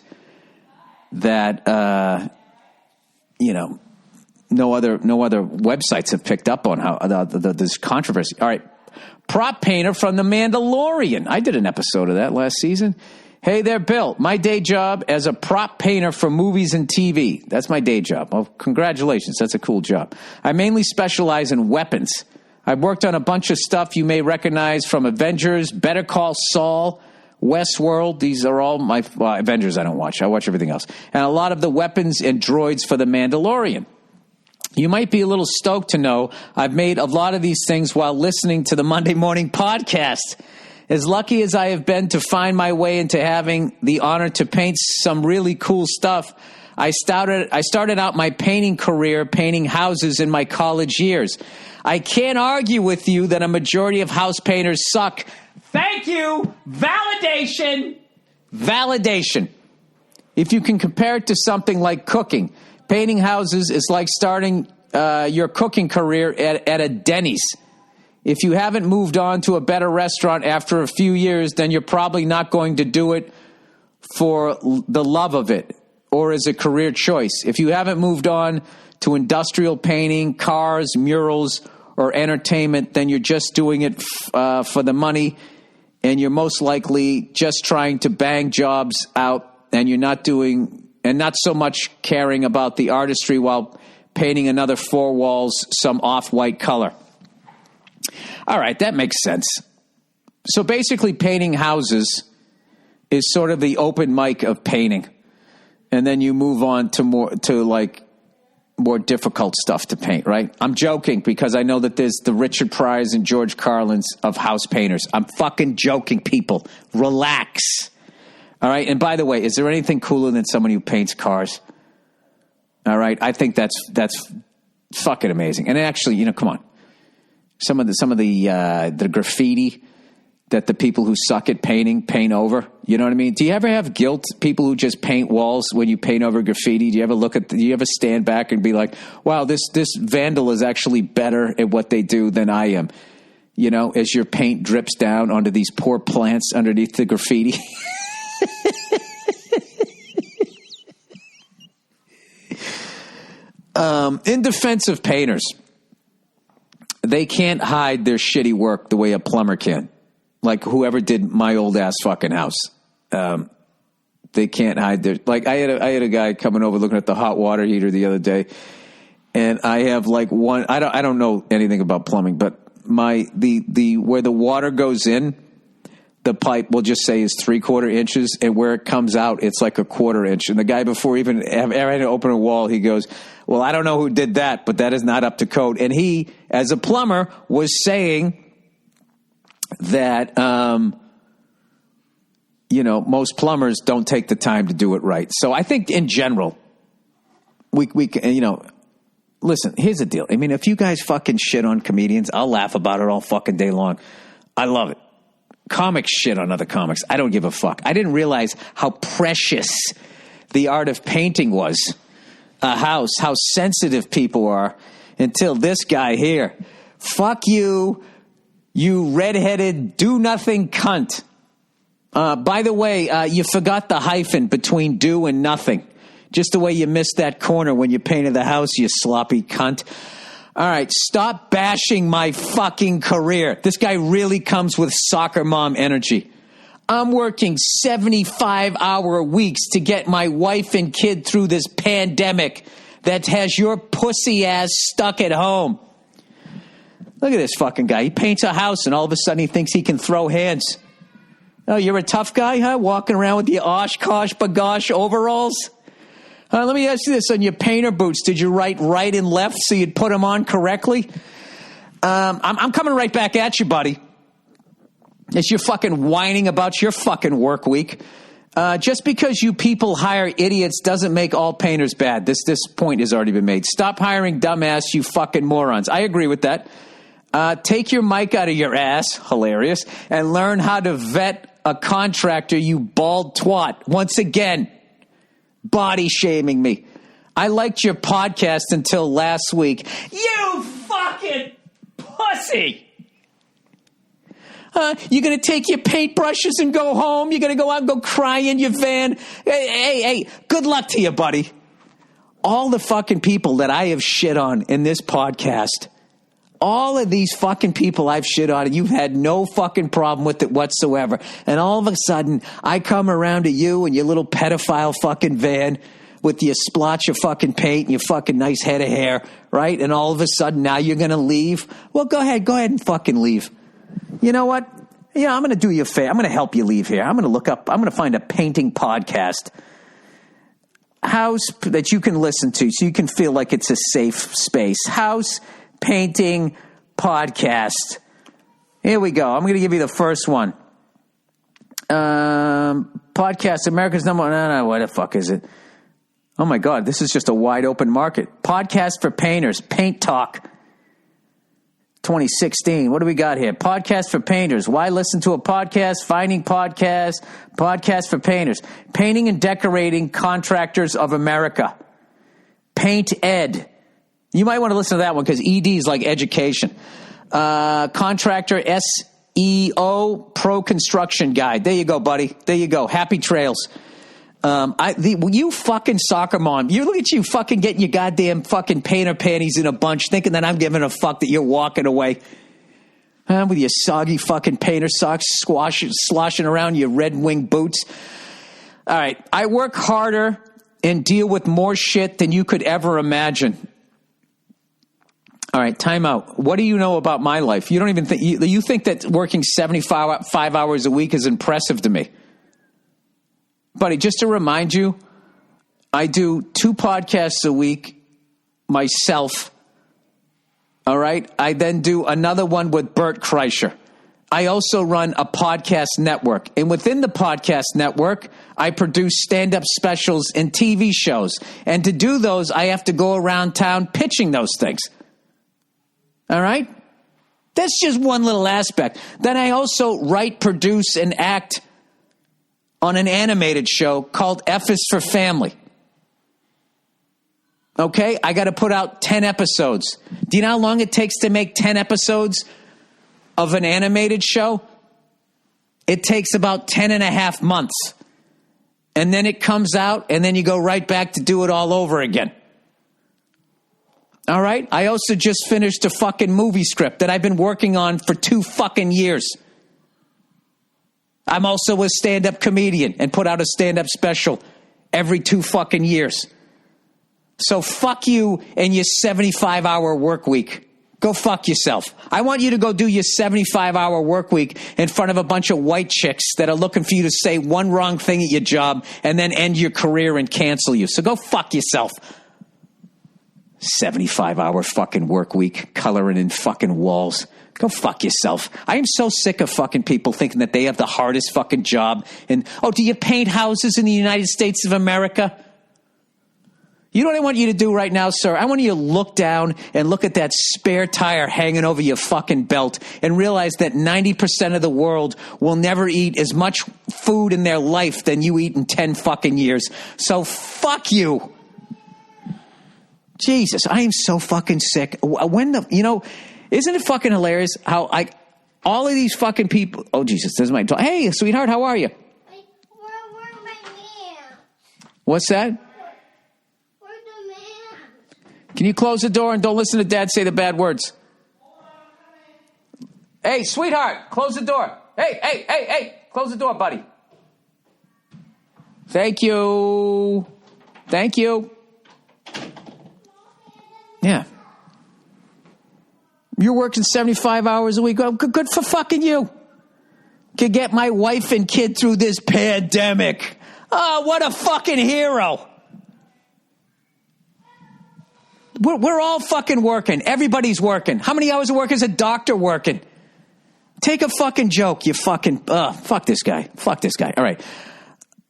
S1: that no other websites have picked up on how this controversy. All right, prop painter from The Mandalorian. I did an episode of that last season. Hey there, Bill. My day job as a prop painter for movies and TV. That's my day job. Well, congratulations. That's a cool job. I mainly specialize in weapons. I've worked on a bunch of stuff you may recognize from Avengers, Better Call Saul, Westworld. These are all my Avengers I don't watch. I watch everything else. And a lot of the weapons and droids for The Mandalorian. You might be a little stoked to know I've made a lot of these things while listening to the Monday Morning Podcast. As lucky as I have been to find my way into having the honor to paint some really cool stuff, I started out my painting career painting houses in my college years. I can't argue with you that a majority of house painters suck. Thank you. Validation. If you can compare it to something like cooking, painting houses is like starting your cooking career at a Denny's. If you haven't moved on to a better restaurant after a few years, then you're probably not going to do it for the love of it or as a career choice. If you haven't moved on to industrial painting, cars, murals, or entertainment, then you're just doing it for the money, and you're most likely just trying to bang jobs out, and you're not so much caring about the artistry while painting another 4 walls some off-white color. All right, that makes sense. So basically, painting houses is sort of the open mic of painting, and then you move on to more difficult stuff to paint, right? I'm joking because I know that there's the Richard Pryors and George Carlins of house painters. I'm fucking joking, people. Relax. All right, and by the way, is there anything cooler than someone who paints cars? All right, I think that's fucking amazing. And actually, come on. Some of the graffiti that the people who suck at painting paint over. You know what I mean? Do you ever have guilt? People who just paint walls when you paint over graffiti. Do you ever stand back and be like, wow, this vandal is actually better at what they do than I am? As your paint drips down onto these poor plants underneath the graffiti. In defense of painters, they can't hide their shitty work the way a plumber can. Like whoever did my old ass fucking house. They can't hide their, like I had a guy coming over looking at the hot water heater the other day, and I have like one, I don't know anything about plumbing, but the where the water goes in, the pipe will just say is 3/4 inches, and where it comes out, it's like 1/4 inch. And the guy, before even ever had to open a wall, he goes, well, I don't know who did that, but that is not up to code. And he, as a plumber, was saying that, most plumbers don't take the time to do it right. So I think in general, we listen, here's the deal. I mean, if you guys fucking shit on comedians, I'll laugh about it all fucking day long. I love it. Comics shit on other comics. I don't give a fuck. I didn't realize how precious the art of painting was. A house, how sensitive people are until this guy here. Fuck you, you redheaded do-nothing cunt. By the way, you forgot the hyphen between do and nothing. Just the way you missed that corner when you painted the house, you sloppy cunt. All right, stop bashing my fucking career. This guy really comes with soccer mom energy. I'm working 75-hour weeks to get my wife and kid through this pandemic that has your pussy ass stuck at home. Look at this fucking guy. He paints a house and all of a sudden he thinks he can throw hands. Oh, you're a tough guy, huh? Walking around with your Oshkosh bagosh overalls? Let me ask you this. On your painter boots, did you write right and left so you'd put them on correctly? I'm coming right back at you, buddy. As you're fucking whining about your fucking work week. Just because you people hire idiots doesn't make all painters bad. This point has already been made. Stop hiring dumbass, you fucking morons. I agree with that. Take your mic out of your ass, hilarious, and learn how to vet a contractor, you bald twat. Once again, body shaming me. I liked your podcast until last week. You fucking pussy! You're going to take your paintbrushes and go home? You're going to go out and go cry in your van? Hey, good luck to you, buddy. All the fucking people that I have shit on in this podcast, all of these fucking people I've shit on, and you've had no fucking problem with it whatsoever. And all of a sudden, I come around to you and your little pedophile fucking van with your splotch of fucking paint and your fucking nice head of hair, right? And all of a sudden, now you're going to leave? Well, go ahead and fucking leave. You know what? Yeah, I'm going to do you a favor. I'm going to help you leave here. I'm going to find a painting podcast house that you can listen to so you can feel like it's a safe space. House painting podcast. Here we go. I'm going to give you the first one. Podcast, America's number one. No, what the fuck is it? Oh my God, this is just a wide open market. Podcast for painters, Paint Talk 2016. What do we got here? Podcast for painters. Why listen to a podcast? Finding podcasts. Podcast for painters. Painting and Decorating Contractors of America. Paint Ed. You might want to listen to that one because ED is like education. Contractor SEO Pro Construction Guide. There you go, buddy. There you go. Happy trails. You fucking soccer mom. You look at you fucking getting your goddamn fucking painter panties in a bunch, thinking that I'm giving a fuck that you're walking away. With your soggy fucking painter socks sloshing around your Red Wing boots. All right. I work harder and deal with more shit than you could ever imagine. All right, time out. What do you know about my life? You don't even think you think that working 75 hours a week is impressive to me. Buddy, just to remind you, I do 2 podcasts a week myself. All right? I then do another one with Bert Kreischer. I also run a podcast network. And within the podcast network, I produce stand-up specials and TV shows. And to do those, I have to go around town pitching those things. All right? That's just one little aspect. Then I also write, produce, and act on an animated show called F is for Family. Okay? I got to put out 10 episodes. Do you know how long it takes to make 10 episodes of an animated show? It takes about 10 and a half months. And then it comes out, and then you go right back to do it all over again. All right? I also just finished a fucking movie script that I've been working on for 2 fucking years. I'm also a stand-up comedian and put out a stand-up special every 2 fucking years. So fuck you and your 75-hour work week. Go fuck yourself. I want you to go do your 75-hour work week in front of a bunch of white chicks that are looking for you to say one wrong thing at your job and then end your career and cancel you. So go fuck yourself. 75-hour fucking work week, coloring in fucking walls. Go fuck yourself. I am so sick of fucking people thinking that they have the hardest fucking job. And, oh, do you paint houses in the United States of America? You know what I want you to do right now, sir? I want you to look down and look at that spare tire hanging over your fucking belt and realize that 90% of the world will never eat as much food in their life than you eat in 10 fucking years. So fuck you. Jesus, I am so fucking sick. Isn't it fucking hilarious how all of these fucking people, oh Jesus, this is my, hey, sweetheart, how are you?
S2: Where's my man?
S1: What's that?
S2: Where's the man?
S1: Can you close the door and don't listen to Dad say the bad words? Hey, sweetheart, close the door. Hey, close the door, buddy. Thank you. Yeah. You're working 75 hours a week. Oh, good for fucking you. Could get my wife and kid through this pandemic. Oh, what a fucking hero. We're all fucking working. Everybody's working. How many hours of work is a doctor working? Take a fucking joke, you fucking... fuck this guy. All right.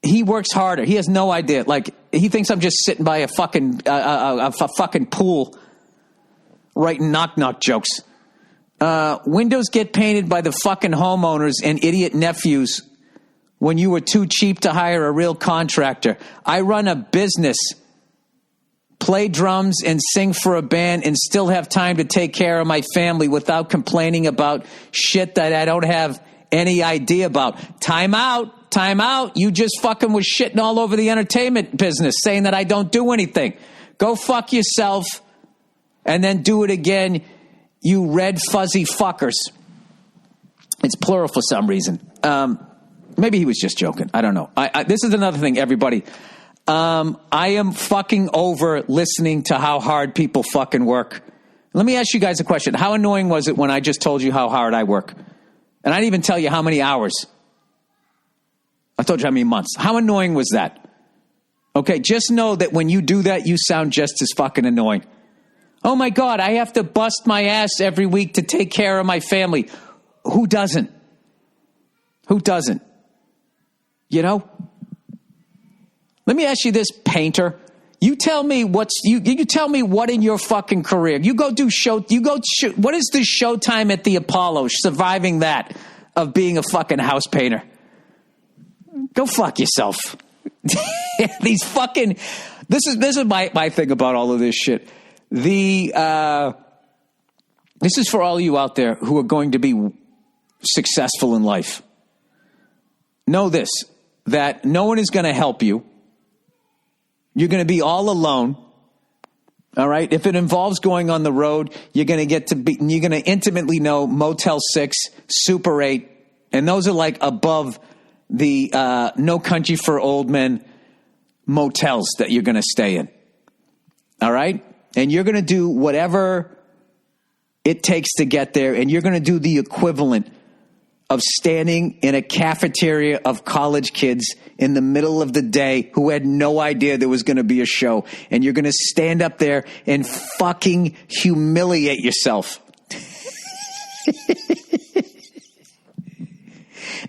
S1: He works harder. He has no idea. Like, he thinks I'm just sitting by a fucking pool writing knock-knock jokes. Windows get painted by the fucking homeowners and idiot nephews when you were too cheap to hire a real contractor. I run a business, play drums and sing for a band and still have time to take care of my family without complaining about shit that I don't have any idea about. Time out. You just fucking was shitting all over the entertainment business saying that I don't do anything. Go fuck yourself and then do it again, you red fuzzy fuckers. It's plural for some reason. Maybe he was just joking. I don't know. This is another thing, everybody. I am fucking over listening to how hard people fucking work. Let me ask you guys a question. How annoying was it when I just told you how hard I work? And I didn't even tell you how many hours. I told you how many months. How annoying was that? Okay, just know that when you do that, you sound just as fucking annoying. Oh my God, I have to bust my ass every week to take care of my family. Who doesn't? You know? Let me ask you this, painter. You tell me you tell me what in your fucking career. What is the showtime at the Apollo, surviving that, of being a fucking house painter? Go fuck yourself. These fucking, this is my thing about all of this shit. This is for all of you out there who are going to be successful in life. Know this, that no one is going to help you. You're going to be all alone. All right. If it involves going on the road, you're going to intimately know Motel 6, Super 8, and those are like above the No Country for Old Men motels that you're going to stay in. All right. And you're going to do whatever it takes to get there. And you're going to do the equivalent of standing in a cafeteria of college kids in the middle of the day who had no idea there was going to be a show. And you're going to stand up there and fucking humiliate yourself.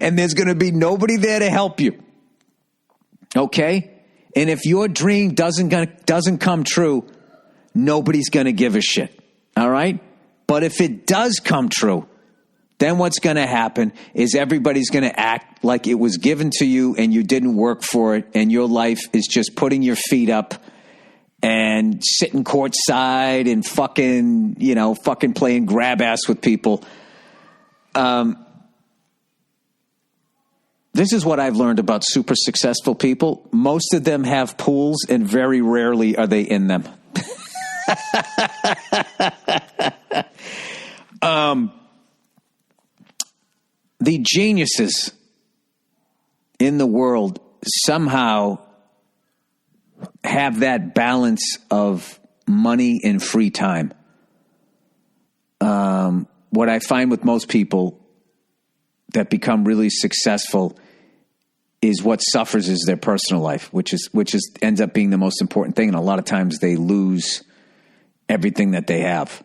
S1: And there's going to be nobody there to help you. Okay? And if your dream doesn't come true, nobody's going to give a shit. All right? But if it does come true, then what's going to happen is everybody's going to act like it was given to you and you didn't work for it, and your life is just putting your feet up and sitting courtside and fucking playing grab ass with people. This is what I've learned about super successful people. Most of them have pools, and very rarely are they in them. The geniuses in the world somehow have that balance of money and free time. What I find with most people that become really successful is what suffers is their personal life, which ends up being the most important thing. And a lot of times they lose everything that they have.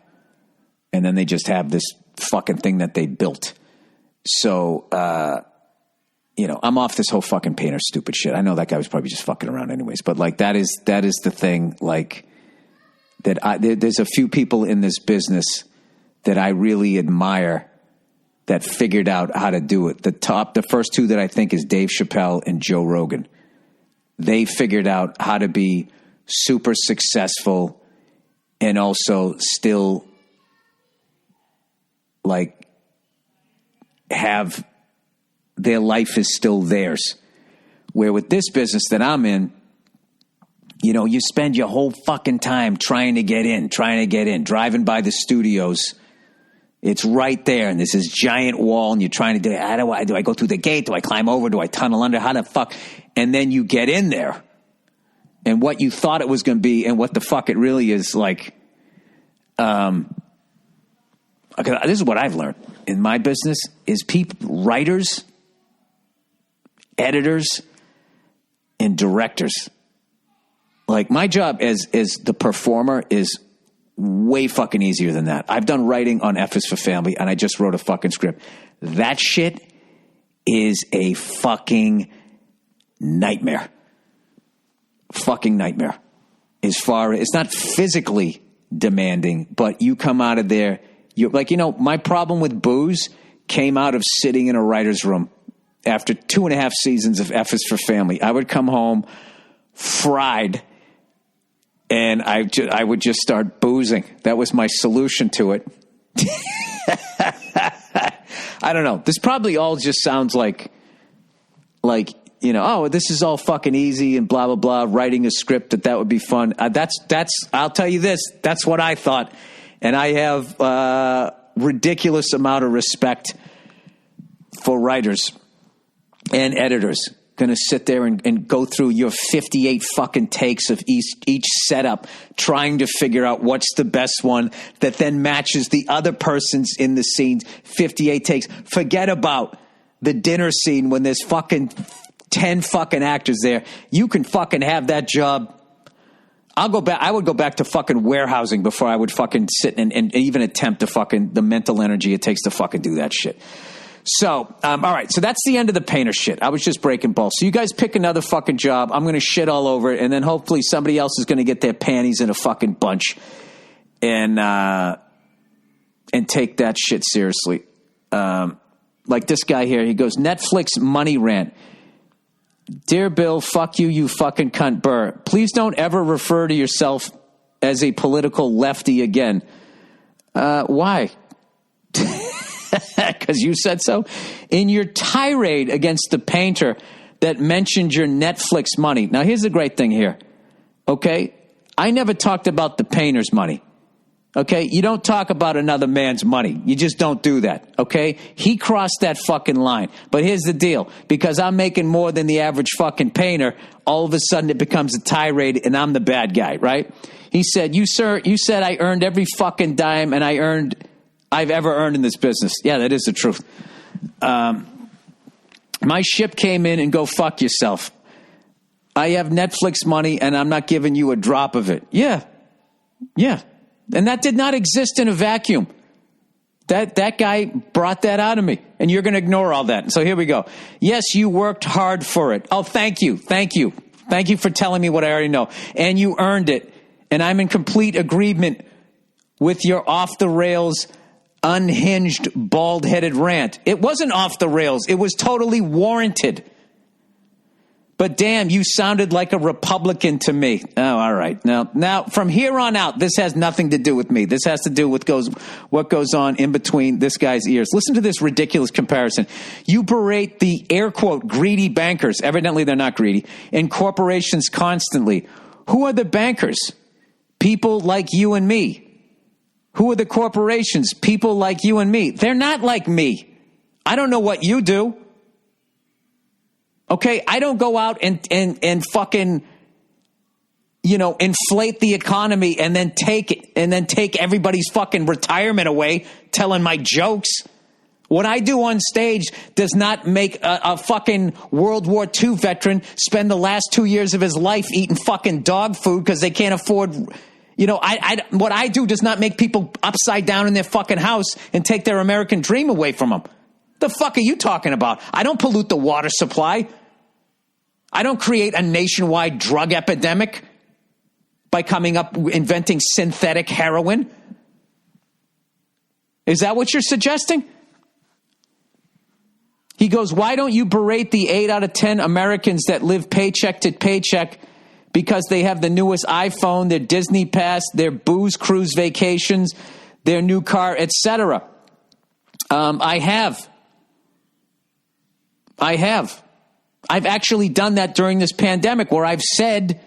S1: And then they just have this fucking thing that they built. So I'm off this whole fucking painter stupid shit. I know that guy was probably just fucking around anyways, but like that is the thing. Like there's a few people in this business that I really admire that figured out how to do it. The first two that I think is Dave Chappelle and Joe Rogan. They figured out how to be super successful and also still like have their life is still theirs. Where with this business that I'm in, you spend your whole fucking time trying to get in, driving by the studios. It's right there, and there's this giant wall, and you're trying to do it. Do I go through the gate? Do I climb over? Do I tunnel under? How the fuck? And then you get in there, and what you thought it was going to be and what the fuck it really is, like, this is what I've learned in my business, is writers, editors, and directors. Like, my job as the performer is way fucking easier than that. I've done writing on F is for Family, and I just wrote a fucking script. That shit is a fucking nightmare. Fucking nightmare. As far as, it's not physically demanding, but you come out of there, you're like, my problem with booze came out of sitting in a writer's room after 2.5 seasons of F is for Family. I would come home fried, and I would just start boozing. That was my solution to it. I don't know. This probably all just sounds like, this is all fucking easy and blah, blah, blah, writing a script that would be fun. I'll tell you this, that's what I thought. And I have a ridiculous amount of respect for writers and editors. Going to sit there and go through your 58 fucking takes of each setup, trying to figure out what's the best one that then matches the other person's in the scenes. 58 takes. Forget about the dinner scene when there's fucking 10 fucking actors there. You can fucking have that job. I would go back to fucking warehousing before I would fucking sit and even attempt to fucking the mental energy it takes to fucking do that shit. So, all right. So that's the end of the painter shit. I was just breaking balls. So you guys pick another fucking job. I'm going to shit all over it. And then hopefully somebody else is going to get their panties in a fucking bunch and take that shit seriously. Like this guy here, he goes, Netflix money rant. Dear Bill, fuck you, you fucking cunt Burr. Please don't ever refer to yourself as a political lefty again. Why? Because you said so? In your tirade against the painter that mentioned your Netflix money. Now, here's the great thing here. Okay? I never talked about the painter's money. Okay? You don't talk about another man's money. You just don't do that. Okay? He crossed that fucking line. But here's the deal. Because I'm making more than the average fucking painter, all of a sudden it becomes a tirade and I'm the bad guy, right? He said, you said I earned every fucking dime and I've ever earned in this business. Yeah, that is the truth. My ship came in and go fuck yourself. I have Netflix money and I'm not giving you a drop of it. Yeah. And that did not exist in a vacuum. That guy brought that out of me, and you're going to ignore all that. So here we go. Yes, you worked hard for it. Oh, thank you. Thank you for telling me what I already know. And you earned it. And I'm in complete agreement with your off-the-rails, unhinged, bald-headed rant. It wasn't off the rails. It was totally warranted. But damn, you sounded like a Republican to me. Oh, all right. Now, from here on out, this has nothing to do with me. This has to do with what goes on in between this guy's ears. Listen to this ridiculous comparison. You berate the air quote greedy bankers. Evidently, they're not greedy. And corporations constantly. Who are the bankers? People like you and me. Who are the corporations? People like you and me. They're not like me. I don't know what you do. Okay, I don't go out and fucking, inflate the economy and then take everybody's fucking retirement away telling my jokes. What I do on stage does not make a fucking World War II veteran spend the last 2 years of his life eating fucking dog food because they can't afford. What I do does not make people upside down in their fucking house and take their American dream away from them. The fuck are you talking about? I don't pollute the water supply. I don't create a nationwide drug epidemic by inventing synthetic heroin. Is that what you're suggesting? He goes, why don't you berate the 8 out of 10 Americans that live paycheck to paycheck because they have the newest iPhone, their Disney Pass, their booze cruise vacations, their new car, etc.? I have. I've actually done that during this pandemic where I've said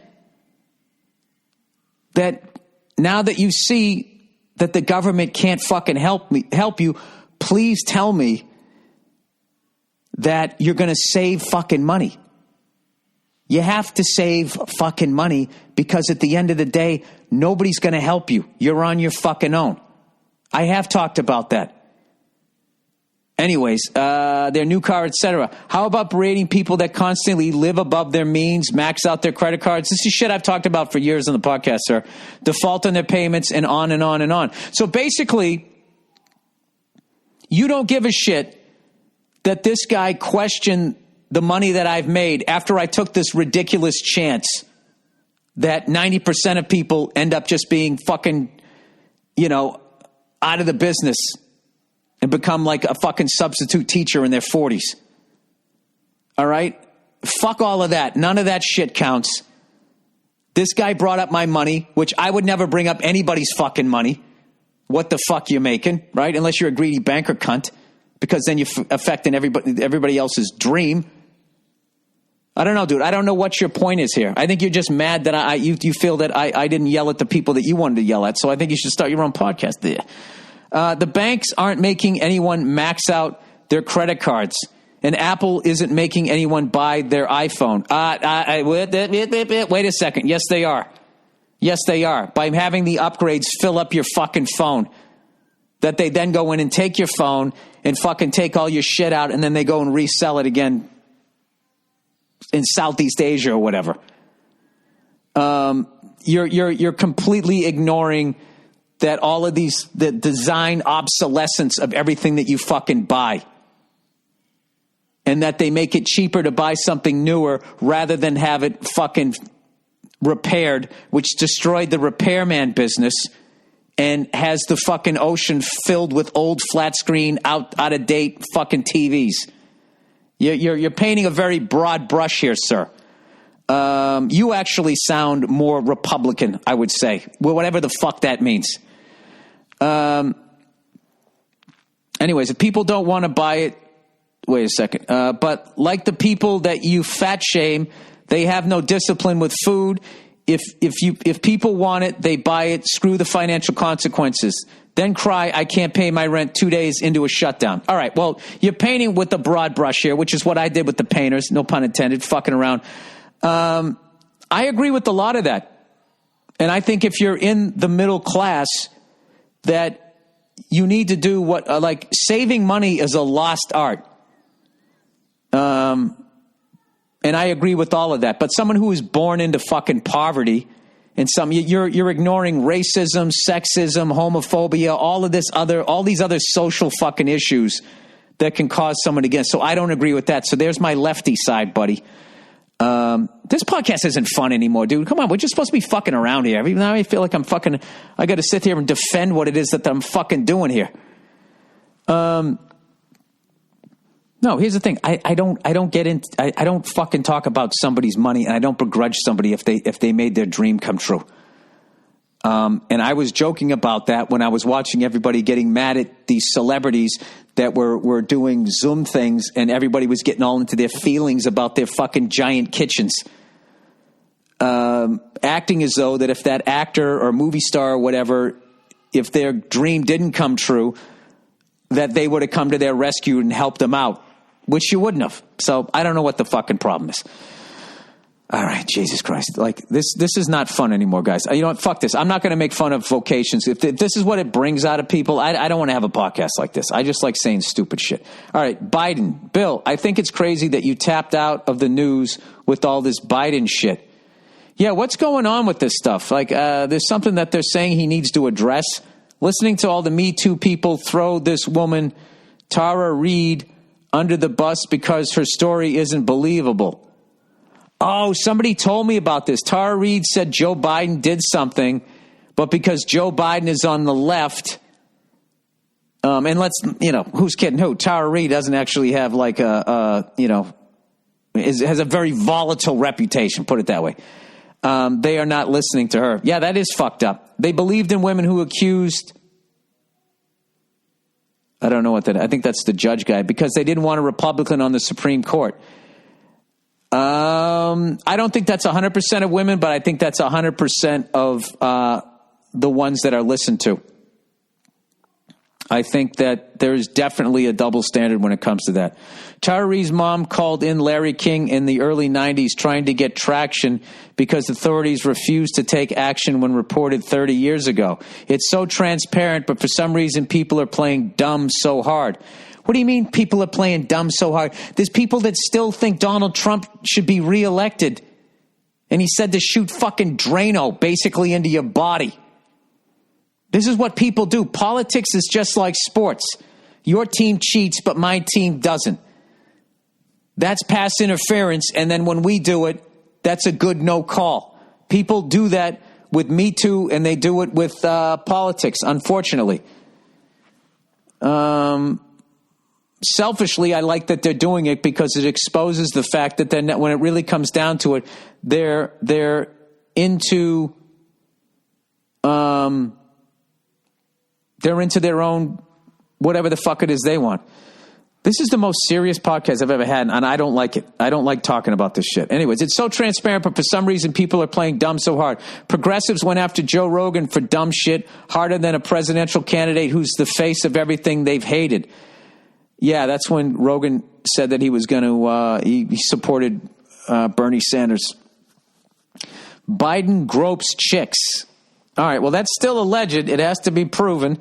S1: that now that you see that the government can't fucking help you, please tell me that you're going to save fucking money. You have to save fucking money because at the end of the day, nobody's going to help you. You're on your fucking own. I have talked about that. Anyways, their new car, etc. How about berating people that constantly live above their means, max out their credit cards? This is shit I've talked about for years on the podcast, sir. Default on their payments and on and on and on. So basically, you don't give a shit that this guy questioned the money that I've made after I took this ridiculous chance that 90% of people end up just being fucking, out of the business and become like a fucking substitute teacher in their 40s. All right? Fuck all of that. None of that shit counts. This guy brought up my money, which I would never bring up anybody's fucking money. What the fuck you making, right? Unless you're a greedy banker cunt, because then you're affecting everybody else's dream. I don't know, dude. I don't know what your point is here. I think you're just mad that you feel that I didn't yell at the people that you wanted to yell at. So I think you should start your own podcast there. The banks aren't making anyone max out their credit cards, and Apple isn't making anyone buy their iPhone. Wait a second. Yes, they are. Yes, they are. By having the upgrades fill up your fucking phone, that they then go in and take your phone and fucking take all your shit out, and then they go and resell it again in Southeast Asia or whatever. You're completely ignoring that all of the design obsolescence of everything that you fucking buy, and that they make it cheaper to buy something newer rather than have it fucking repaired, which destroyed the repairman business and has the fucking ocean filled with old flat screen out of date fucking TVs. You're painting a very broad brush here, sir. You actually sound more Republican, I would say. Well, whatever the fuck that means. Anyways, if people don't want to buy it, wait a second. But like the people that you fat shame, they have no discipline with food. If people want it, they buy it. Screw the financial consequences. Then cry, I can't pay my rent 2 days into a shutdown. All right, well, you're painting with a broad brush here, which is what I did with the painters. No pun intended, fucking around. I agree with a lot of that. And I think if you're in the middle class, that you need to do what, like saving money is a lost art. And I agree with all of that. But someone who is born into fucking poverty, and you're ignoring racism, sexism, homophobia, all these other social fucking issues that can cause someone to get. So I don't agree with that. So there's my lefty side, buddy. This podcast isn't fun anymore, dude. Come on, we're just supposed to be fucking around here. Even now I feel like I got to sit here and defend what it is that I'm fucking doing here. No, here's the thing. I don't fucking talk about somebody's money, and I don't begrudge somebody if they made their dream come true. And I was joking about that when I was watching everybody getting mad at these celebrities that were doing Zoom things, and everybody was getting all into their feelings about their fucking giant kitchens. Acting as though that if that actor or movie star or whatever, if their dream didn't come true, that they would have come to their rescue and helped them out, which you wouldn't have. So I don't know what the fucking problem is. All right, Jesus Christ. Like, this is not fun anymore, guys. You know what? Fuck this. I'm not going to make fun of vocations. If this is what it brings out of people, I don't want to have a podcast like this. I just like saying stupid shit. All right, Biden. Bill, I think it's crazy that you tapped out of the news with all this Biden shit. Yeah, what's going on with this stuff? Like, there's something that they're saying he needs to address. Listening to all the Me Too people throw this woman, Tara Reid, under the bus because her story isn't believable. Oh, somebody told me about this. Tara Reid said Joe Biden did something, but because Joe Biden is on the left, and let's, who's kidding who? Tara Reid doesn't actually have like has a very volatile reputation, put it that way. They are not listening to her. Yeah, that is fucked up. They believed in women who accused, I don't know what that, I think that's the judge guy, because they didn't want a Republican on the Supreme Court. I don't think that's 100% of women, but I think that's 100% of the ones that are listened to. I think that there's definitely a double standard when it comes to that. Tara Reid's mom called in Larry King in the early 90s trying to get traction because authorities refused to take action when reported 30 years ago. It's so transparent, but for some reason people are playing dumb so hard. What do you mean people are playing dumb so hard? There's people that still think Donald Trump should be reelected. And he said to shoot fucking Drano basically into your body. This is what people do. Politics is just like sports. Your team cheats, but my team doesn't. That's pass interference, and then when we do it, that's a good no call. People do that with Me Too, and they do it with politics, unfortunately. Selfishly, I like that they're doing it because it exposes the fact that then when it really comes down to it, they're into their own whatever the fuck it is they want. This is the most serious podcast I've ever had, and I don't like it. I don't like talking about this shit. Anyways, it's so transparent, but for some reason people are playing dumb so hard. Progressives went after Joe Rogan for dumb shit harder than a presidential candidate who's the face of everything they've hated. Yeah, that's when Rogan said that he was going to, he supported Bernie Sanders. Biden gropes chicks. All right, well, that's still alleged. It has to be proven.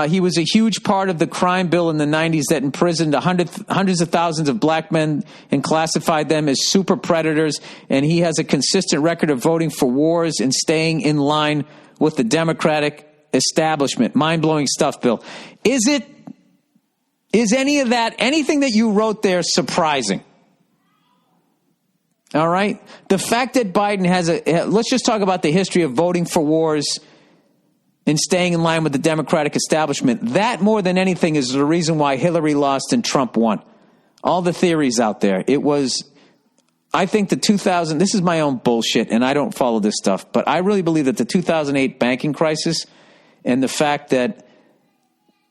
S1: He was a huge part of the crime bill in the 90s that imprisoned hundreds of thousands of black men and classified them as super predators, and he has a consistent record of voting for wars and staying in line with the Democratic establishment. Mind-blowing stuff, Bill. Is any of that, anything that you wrote there, surprising? All right? The fact that Biden has let's just talk about the history of voting for wars and staying in line with the Democratic establishment. That, more than anything, is the reason why Hillary lost and Trump won. All the theories out there. I think this is my own bullshit, and I don't follow this stuff, but I really believe that the 2008 banking crisis and the fact that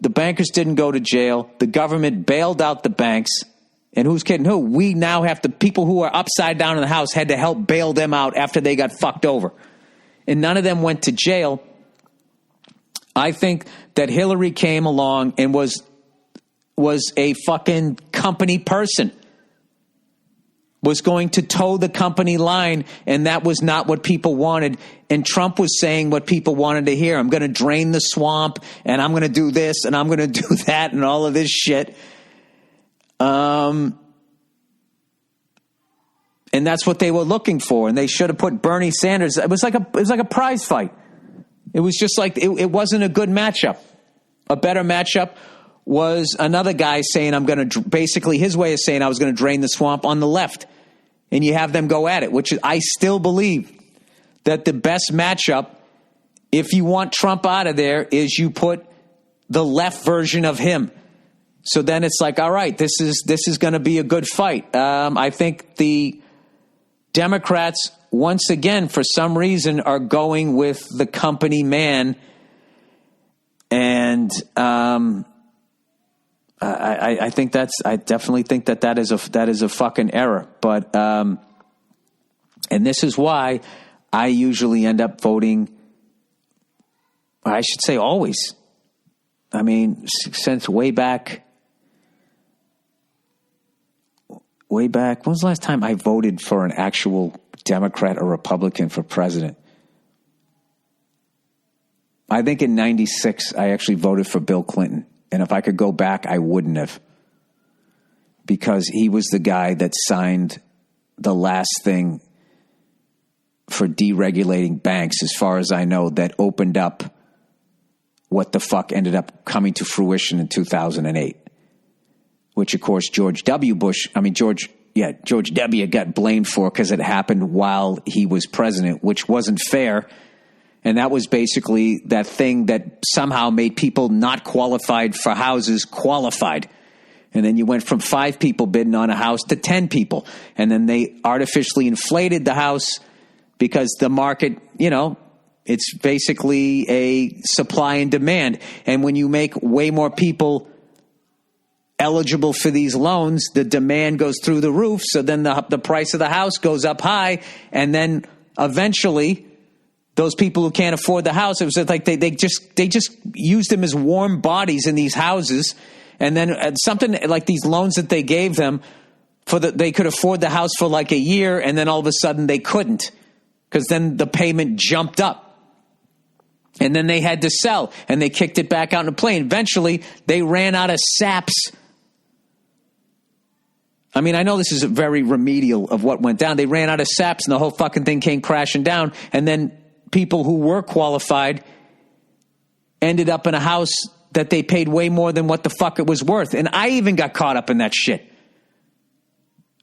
S1: the bankers didn't go to jail, the government bailed out the banks, and who's kidding who? We now have to, people who are upside down in the house had to help bail them out after they got fucked over. And none of them went to jail. I think that Hillary came along and was a fucking company person, was going to toe the company line, and that was not what people wanted. And Trump was saying what people wanted to hear. I'm going to drain the swamp, and I'm going to do this, and I'm going to do that, and all of this shit. And that's what they were looking for, and they should have put Bernie Sanders. It was like a prize fight. It was just like it wasn't a good matchup. A better matchup was another guy saying, I'm going to, basically his way of saying I was going to drain the swamp on the left. And you have them go at it, which I still believe that the best matchup, if you want Trump out of there, is you put the left version of him. So then it's like, all right, this is going to be a good fight. I think the Democrats, once again, for some reason, are going with the company man. And I think I definitely think that is a fucking error. But and this is why I usually end up voting. I should say always. I mean, since way back. When was the last time I voted for an actual Democrat or Republican for president? I think in 96, I actually voted for Bill Clinton. And if I could go back, I wouldn't have. Because he was the guy that signed the last thing for deregulating banks, as far as I know, that opened up what the fuck ended up coming to fruition in 2008. which, of course, George W. got blamed for because it happened while he was president, which wasn't fair. And that was basically that thing that somehow made people not qualified for houses qualified. And then you went from 5 people bidding on a house to 10 people. And then they artificially inflated the house because the market, it's basically a supply and demand. And when you make way more people eligible for these loans, the demand goes through the roof. So then the price of the house goes up high. And then eventually those people who can't afford the house, it was like they just used them as warm bodies in these houses. And then something like these loans that they gave them they could afford the house for like a year, and then all of a sudden they couldn't because then the payment jumped up. And then they had to sell, and they kicked it back out in the plane. Eventually, they ran out of saps. I mean, I know this is very remedial of what went down. They ran out of saps, and the whole fucking thing came crashing down. And then people who were qualified ended up in a house that they paid way more than what the fuck it was worth. And I even got caught up in that shit.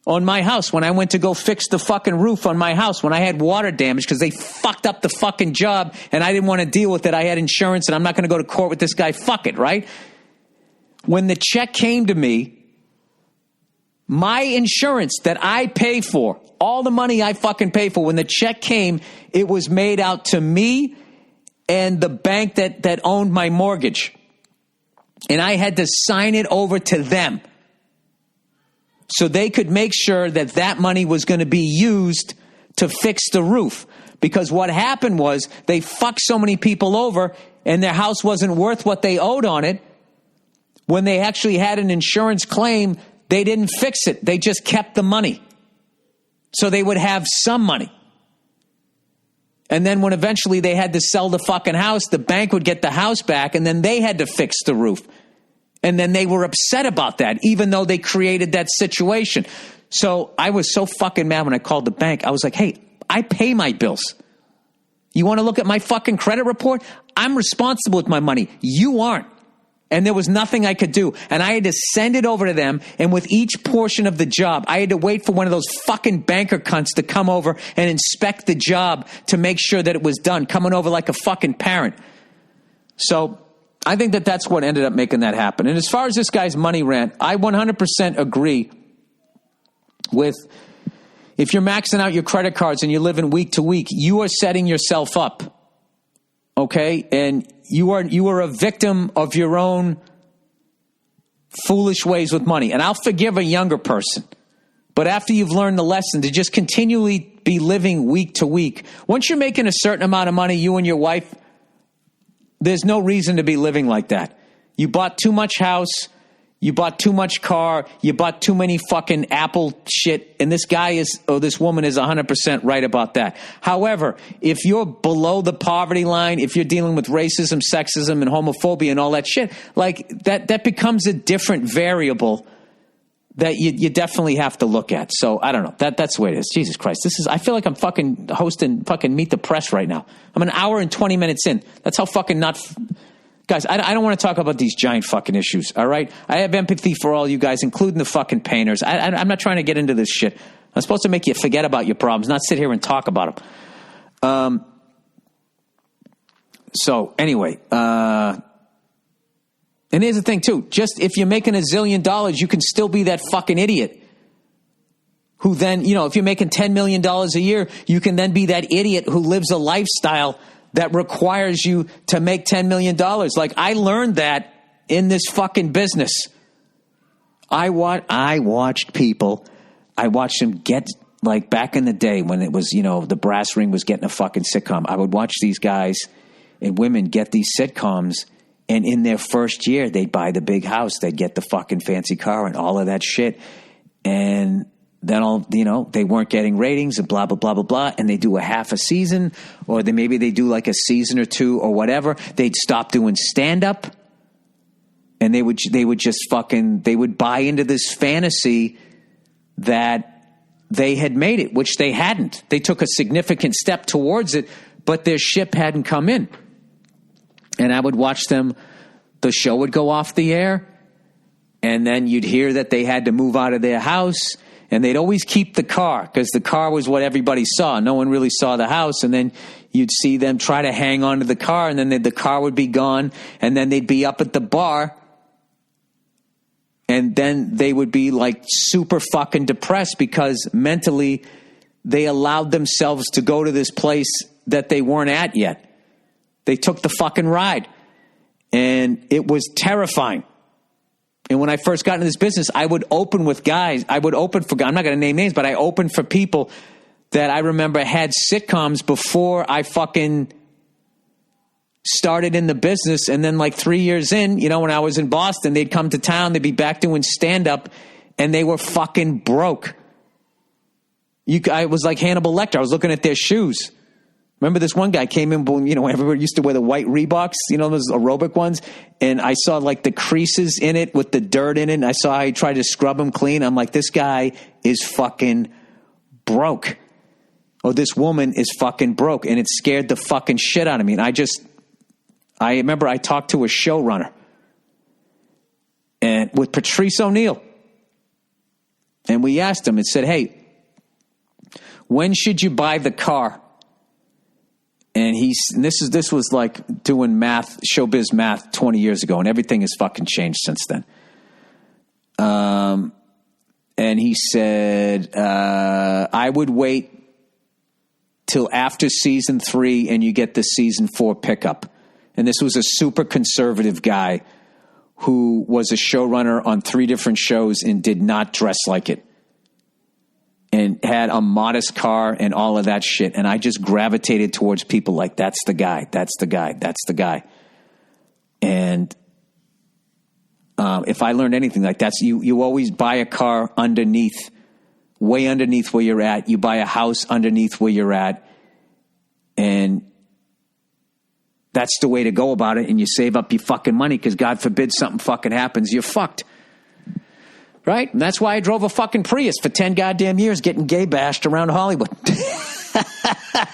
S1: On my house, when I went to go fix the fucking roof on my house, when I had water damage because they fucked up the fucking job and I didn't want to deal with it. I had insurance and I'm not going to go to court with this guy. Fuck it, right? When the check came to me, my insurance that I pay for, all the money I fucking pay for, when the check came, it was made out to me and the bank that owned my mortgage. And I had to sign it over to them so they could make sure that money was going to be used to fix the roof. Because what happened was they fucked so many people over and their house wasn't worth what they owed on it. When they actually had an insurance claim, they didn't fix it. They just kept the money. So they would have some money. And then when eventually they had to sell the fucking house, the bank would get the house back and then they had to fix the roof. And then they were upset about that, even though they created that situation. So I was so fucking mad when I called the bank. I was like, hey, I pay my bills. You want to look at my fucking credit report? I'm responsible with my money. You aren't. And there was nothing I could do. And I had to send it over to them. And with each portion of the job, I had to wait for one of those fucking banker cunts to come over and inspect the job to make sure that it was done, coming over like a fucking parent. So I think that's what ended up making that happen. And as far as this guy's money rant, I 100% agree with, if you're maxing out your credit cards and you're living week to week, you are setting yourself up. Okay? And you are a victim of your own foolish ways with money. And I'll forgive a younger person. But after you've learned the lesson to just continually be living week to week, once you're making a certain amount of money, you and your wife, there's no reason to be living like that. You bought too much house. You bought too much car. You bought too many fucking Apple shit. And this woman is 100% right about that. However, if you're below the poverty line, if you're dealing with racism, sexism, and homophobia and all that shit, like that becomes a different variable that you definitely have to look at. So I don't know. That's the way it is. Jesus Christ. I feel like I'm fucking hosting fucking Meet the Press right now. I'm an hour and 20 minutes in. That's how fucking not... Guys, I don't want to talk about these giant fucking issues, all right? I have empathy for all you guys, including the fucking painters. I'm not trying to get into this shit. I'm supposed to make you forget about your problems, not sit here and talk about them. So, anyway, and here's the thing, too. Just if you're making $1 zillion, you can still be that fucking idiot who then, if you're making $10 million a year, you can then be that idiot who lives a lifestyle that requires you to make $10 million. Like, I learned that in this fucking business. I watched them get, like, back in the day when it was, the brass ring was getting a fucking sitcom. I would watch these guys and women get these sitcoms, and in their first year, they'd buy the big house. They'd get the fucking fancy car and all of that shit. And then they weren't getting ratings and blah, blah, blah, blah, blah. And they do a half a season, or maybe they do like a season or two or whatever. They'd stop doing stand up, and they would buy into this fantasy that they had made it, which they hadn't. They took a significant step towards it, but their ship hadn't come in. And I would watch them. The show would go off the air. And then you'd hear that they had to move out of their house, and they'd always keep the car because the car was what everybody saw. No one really saw the house. And then you'd see them try to hang on to the car, and then the car would be gone, and then they'd be up at the bar, and then they would be like super fucking depressed because mentally they allowed themselves to go to this place that they weren't at yet. They took the fucking ride, and it was terrifying. And when I first got into this business, I would open with guys. I would open for, I'm not going to name names, but I opened for people that I remember had sitcoms before I fucking started in the business. And then like 3 years in, you know, when I was in Boston, they'd come to town, they'd be back doing stand-up, and they were fucking broke. I was like Hannibal Lecter. I was looking at their shoes. Remember this one guy came in, you know, everybody used to wear the white Reeboks, you know, those aerobic ones. And I saw like the creases in it with the dirt in it. And I saw how he tried to scrub them clean. I'm like, this guy is fucking broke. Or this woman is fucking broke. And it scared the fucking shit out of me. And I remember I talked to a showrunner and with Patrice O'Neill. And we asked him and said, hey, when should you buy the car? And this was like doing math, showbiz math 20 years ago, and everything has fucking changed since then. And he said, I would wait till after season 3 and you get the season 4 pickup. And this was a super conservative guy who was a showrunner on 3 different shows and did not dress like it. And had a modest car and all of that shit. And I just gravitated towards people like, that's the guy, that's the guy, that's the guy. And if I learned anything like that, you always buy a car underneath, way underneath where you're at. You buy a house underneath where you're at. And that's the way to go about it. And you save up your fucking money because God forbid something fucking happens. You're fucked. Right? And that's why I drove a fucking Prius for 10 goddamn years getting gay bashed around Hollywood.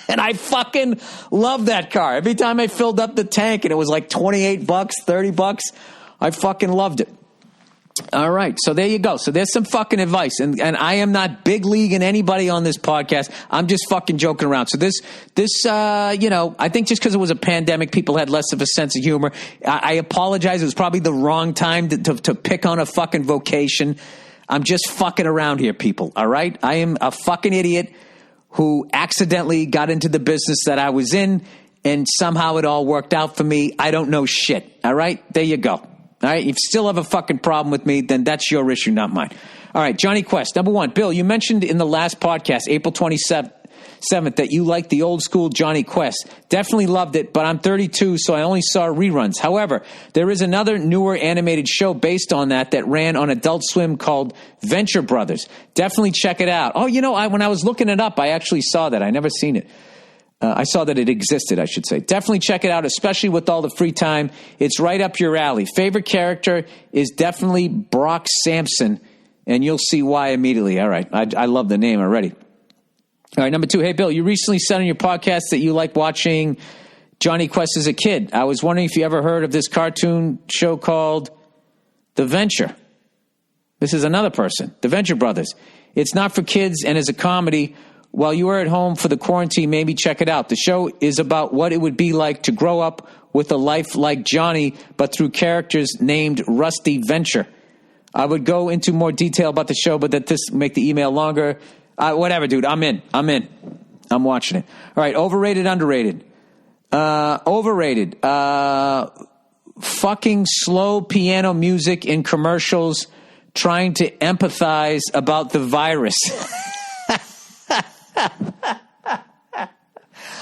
S1: And I fucking love that car. Every time I filled up the tank and it was like $28, $30, I fucking loved it. All right. So there you go. So there's some fucking advice. And I am not big leaguing anybody on this podcast. I'm just fucking joking around. So this, you know, I think just because it was a pandemic, people had less of a sense of humor. I apologize. It was probably the wrong time to pick on a fucking vocation. I'm just fucking around here, people. All right. I am a fucking idiot who accidentally got into the business that I was in, and somehow it all worked out for me. I don't know shit. All right. There you go. All right, if you still have a fucking problem with me, then that's your issue, not mine. All right, Johnny Quest. Number 1, Bill, you mentioned in the last podcast, April 27th, that you liked the old school Johnny Quest. Definitely loved it, but I'm 32, so I only saw reruns. However, there is another newer animated show based on that ran on Adult Swim called Venture Brothers. Definitely check it out. Oh, you know, when I was looking it up, I actually saw that. I never seen it. I saw that it existed, I should say. Definitely check it out, especially with all the free time. It's right up your alley. Favorite character is definitely Brock Sampson, and you'll see why immediately. All right. I love the name already. All right, number 2. Hey, Bill, you recently said on your podcast that you like watching Johnny Quest as a kid. I was wondering if you ever heard of this cartoon show called The Venture. This is another person, The Venture Brothers. It's not for kids and is a comedy. While you are at home for the quarantine, maybe check it out. The show is about what it would be like to grow up with a life like Johnny, but through characters named Rusty Venture. I would go into more detail about the show, but that this make the email longer. Whatever, dude. I'm in. I'm watching it. All right. Overrated, underrated. Overrated. Fucking slow piano music in commercials trying to empathize about the virus.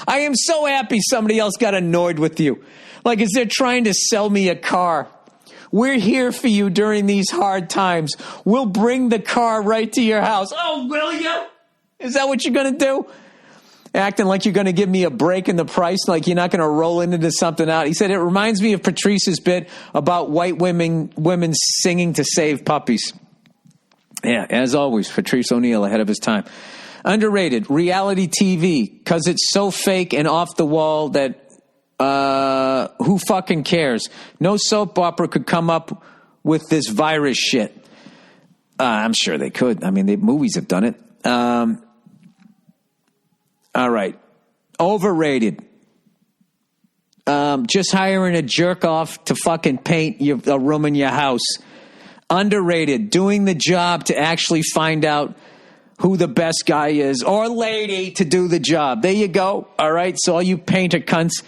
S1: I am so happy somebody else got annoyed with you. Like, as they're trying to sell me a car. We're here for you during these hard times. We'll bring the car right to your house. Oh, will you? Is that what you're going to do? Acting like you're going to give me a break in the price, like you're not going to roll into something out. He said, it reminds me of Patrice's bit about white women singing to save puppies. Yeah, as always, Patrice O'Neill ahead of his time. Underrated, reality TV, because it's so fake and off the wall that who fucking cares? No soap opera could come up with this virus shit. I'm sure they could. I mean, the movies have done it. All right. Overrated. Just hiring a jerk off to fucking paint a room in your house. Underrated. Doing the job to actually find out who the best guy is or lady to do the job. There you go. All right. So all you painter cunts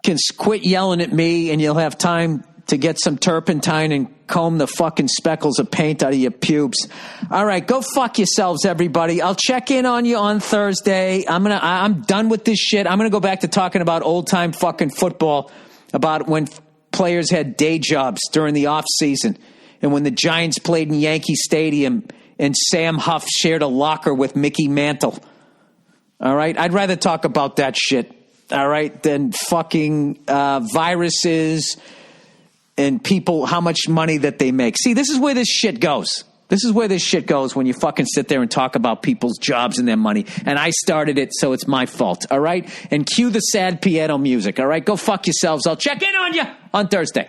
S1: can quit yelling at me and you'll have time to get some turpentine and comb the fucking speckles of paint out of your pubes. All right, go fuck yourselves, everybody. I'll check in on you on Thursday. I'm done with this shit. I'm gonna go back to talking about old time fucking football, about when players had day jobs during the off season, and when the Giants played in Yankee Stadium and Sam Huff shared a locker with Mickey Mantle. All right, I'd rather talk about that shit. All right, than fucking viruses. And people, how much money that they make. See, this is where this shit goes. This is where this shit goes when you fucking sit there and talk about people's jobs and their money. And I started it, so it's my fault, all right? And cue the sad piano music, all right? Go fuck yourselves. I'll check in on you on Thursday.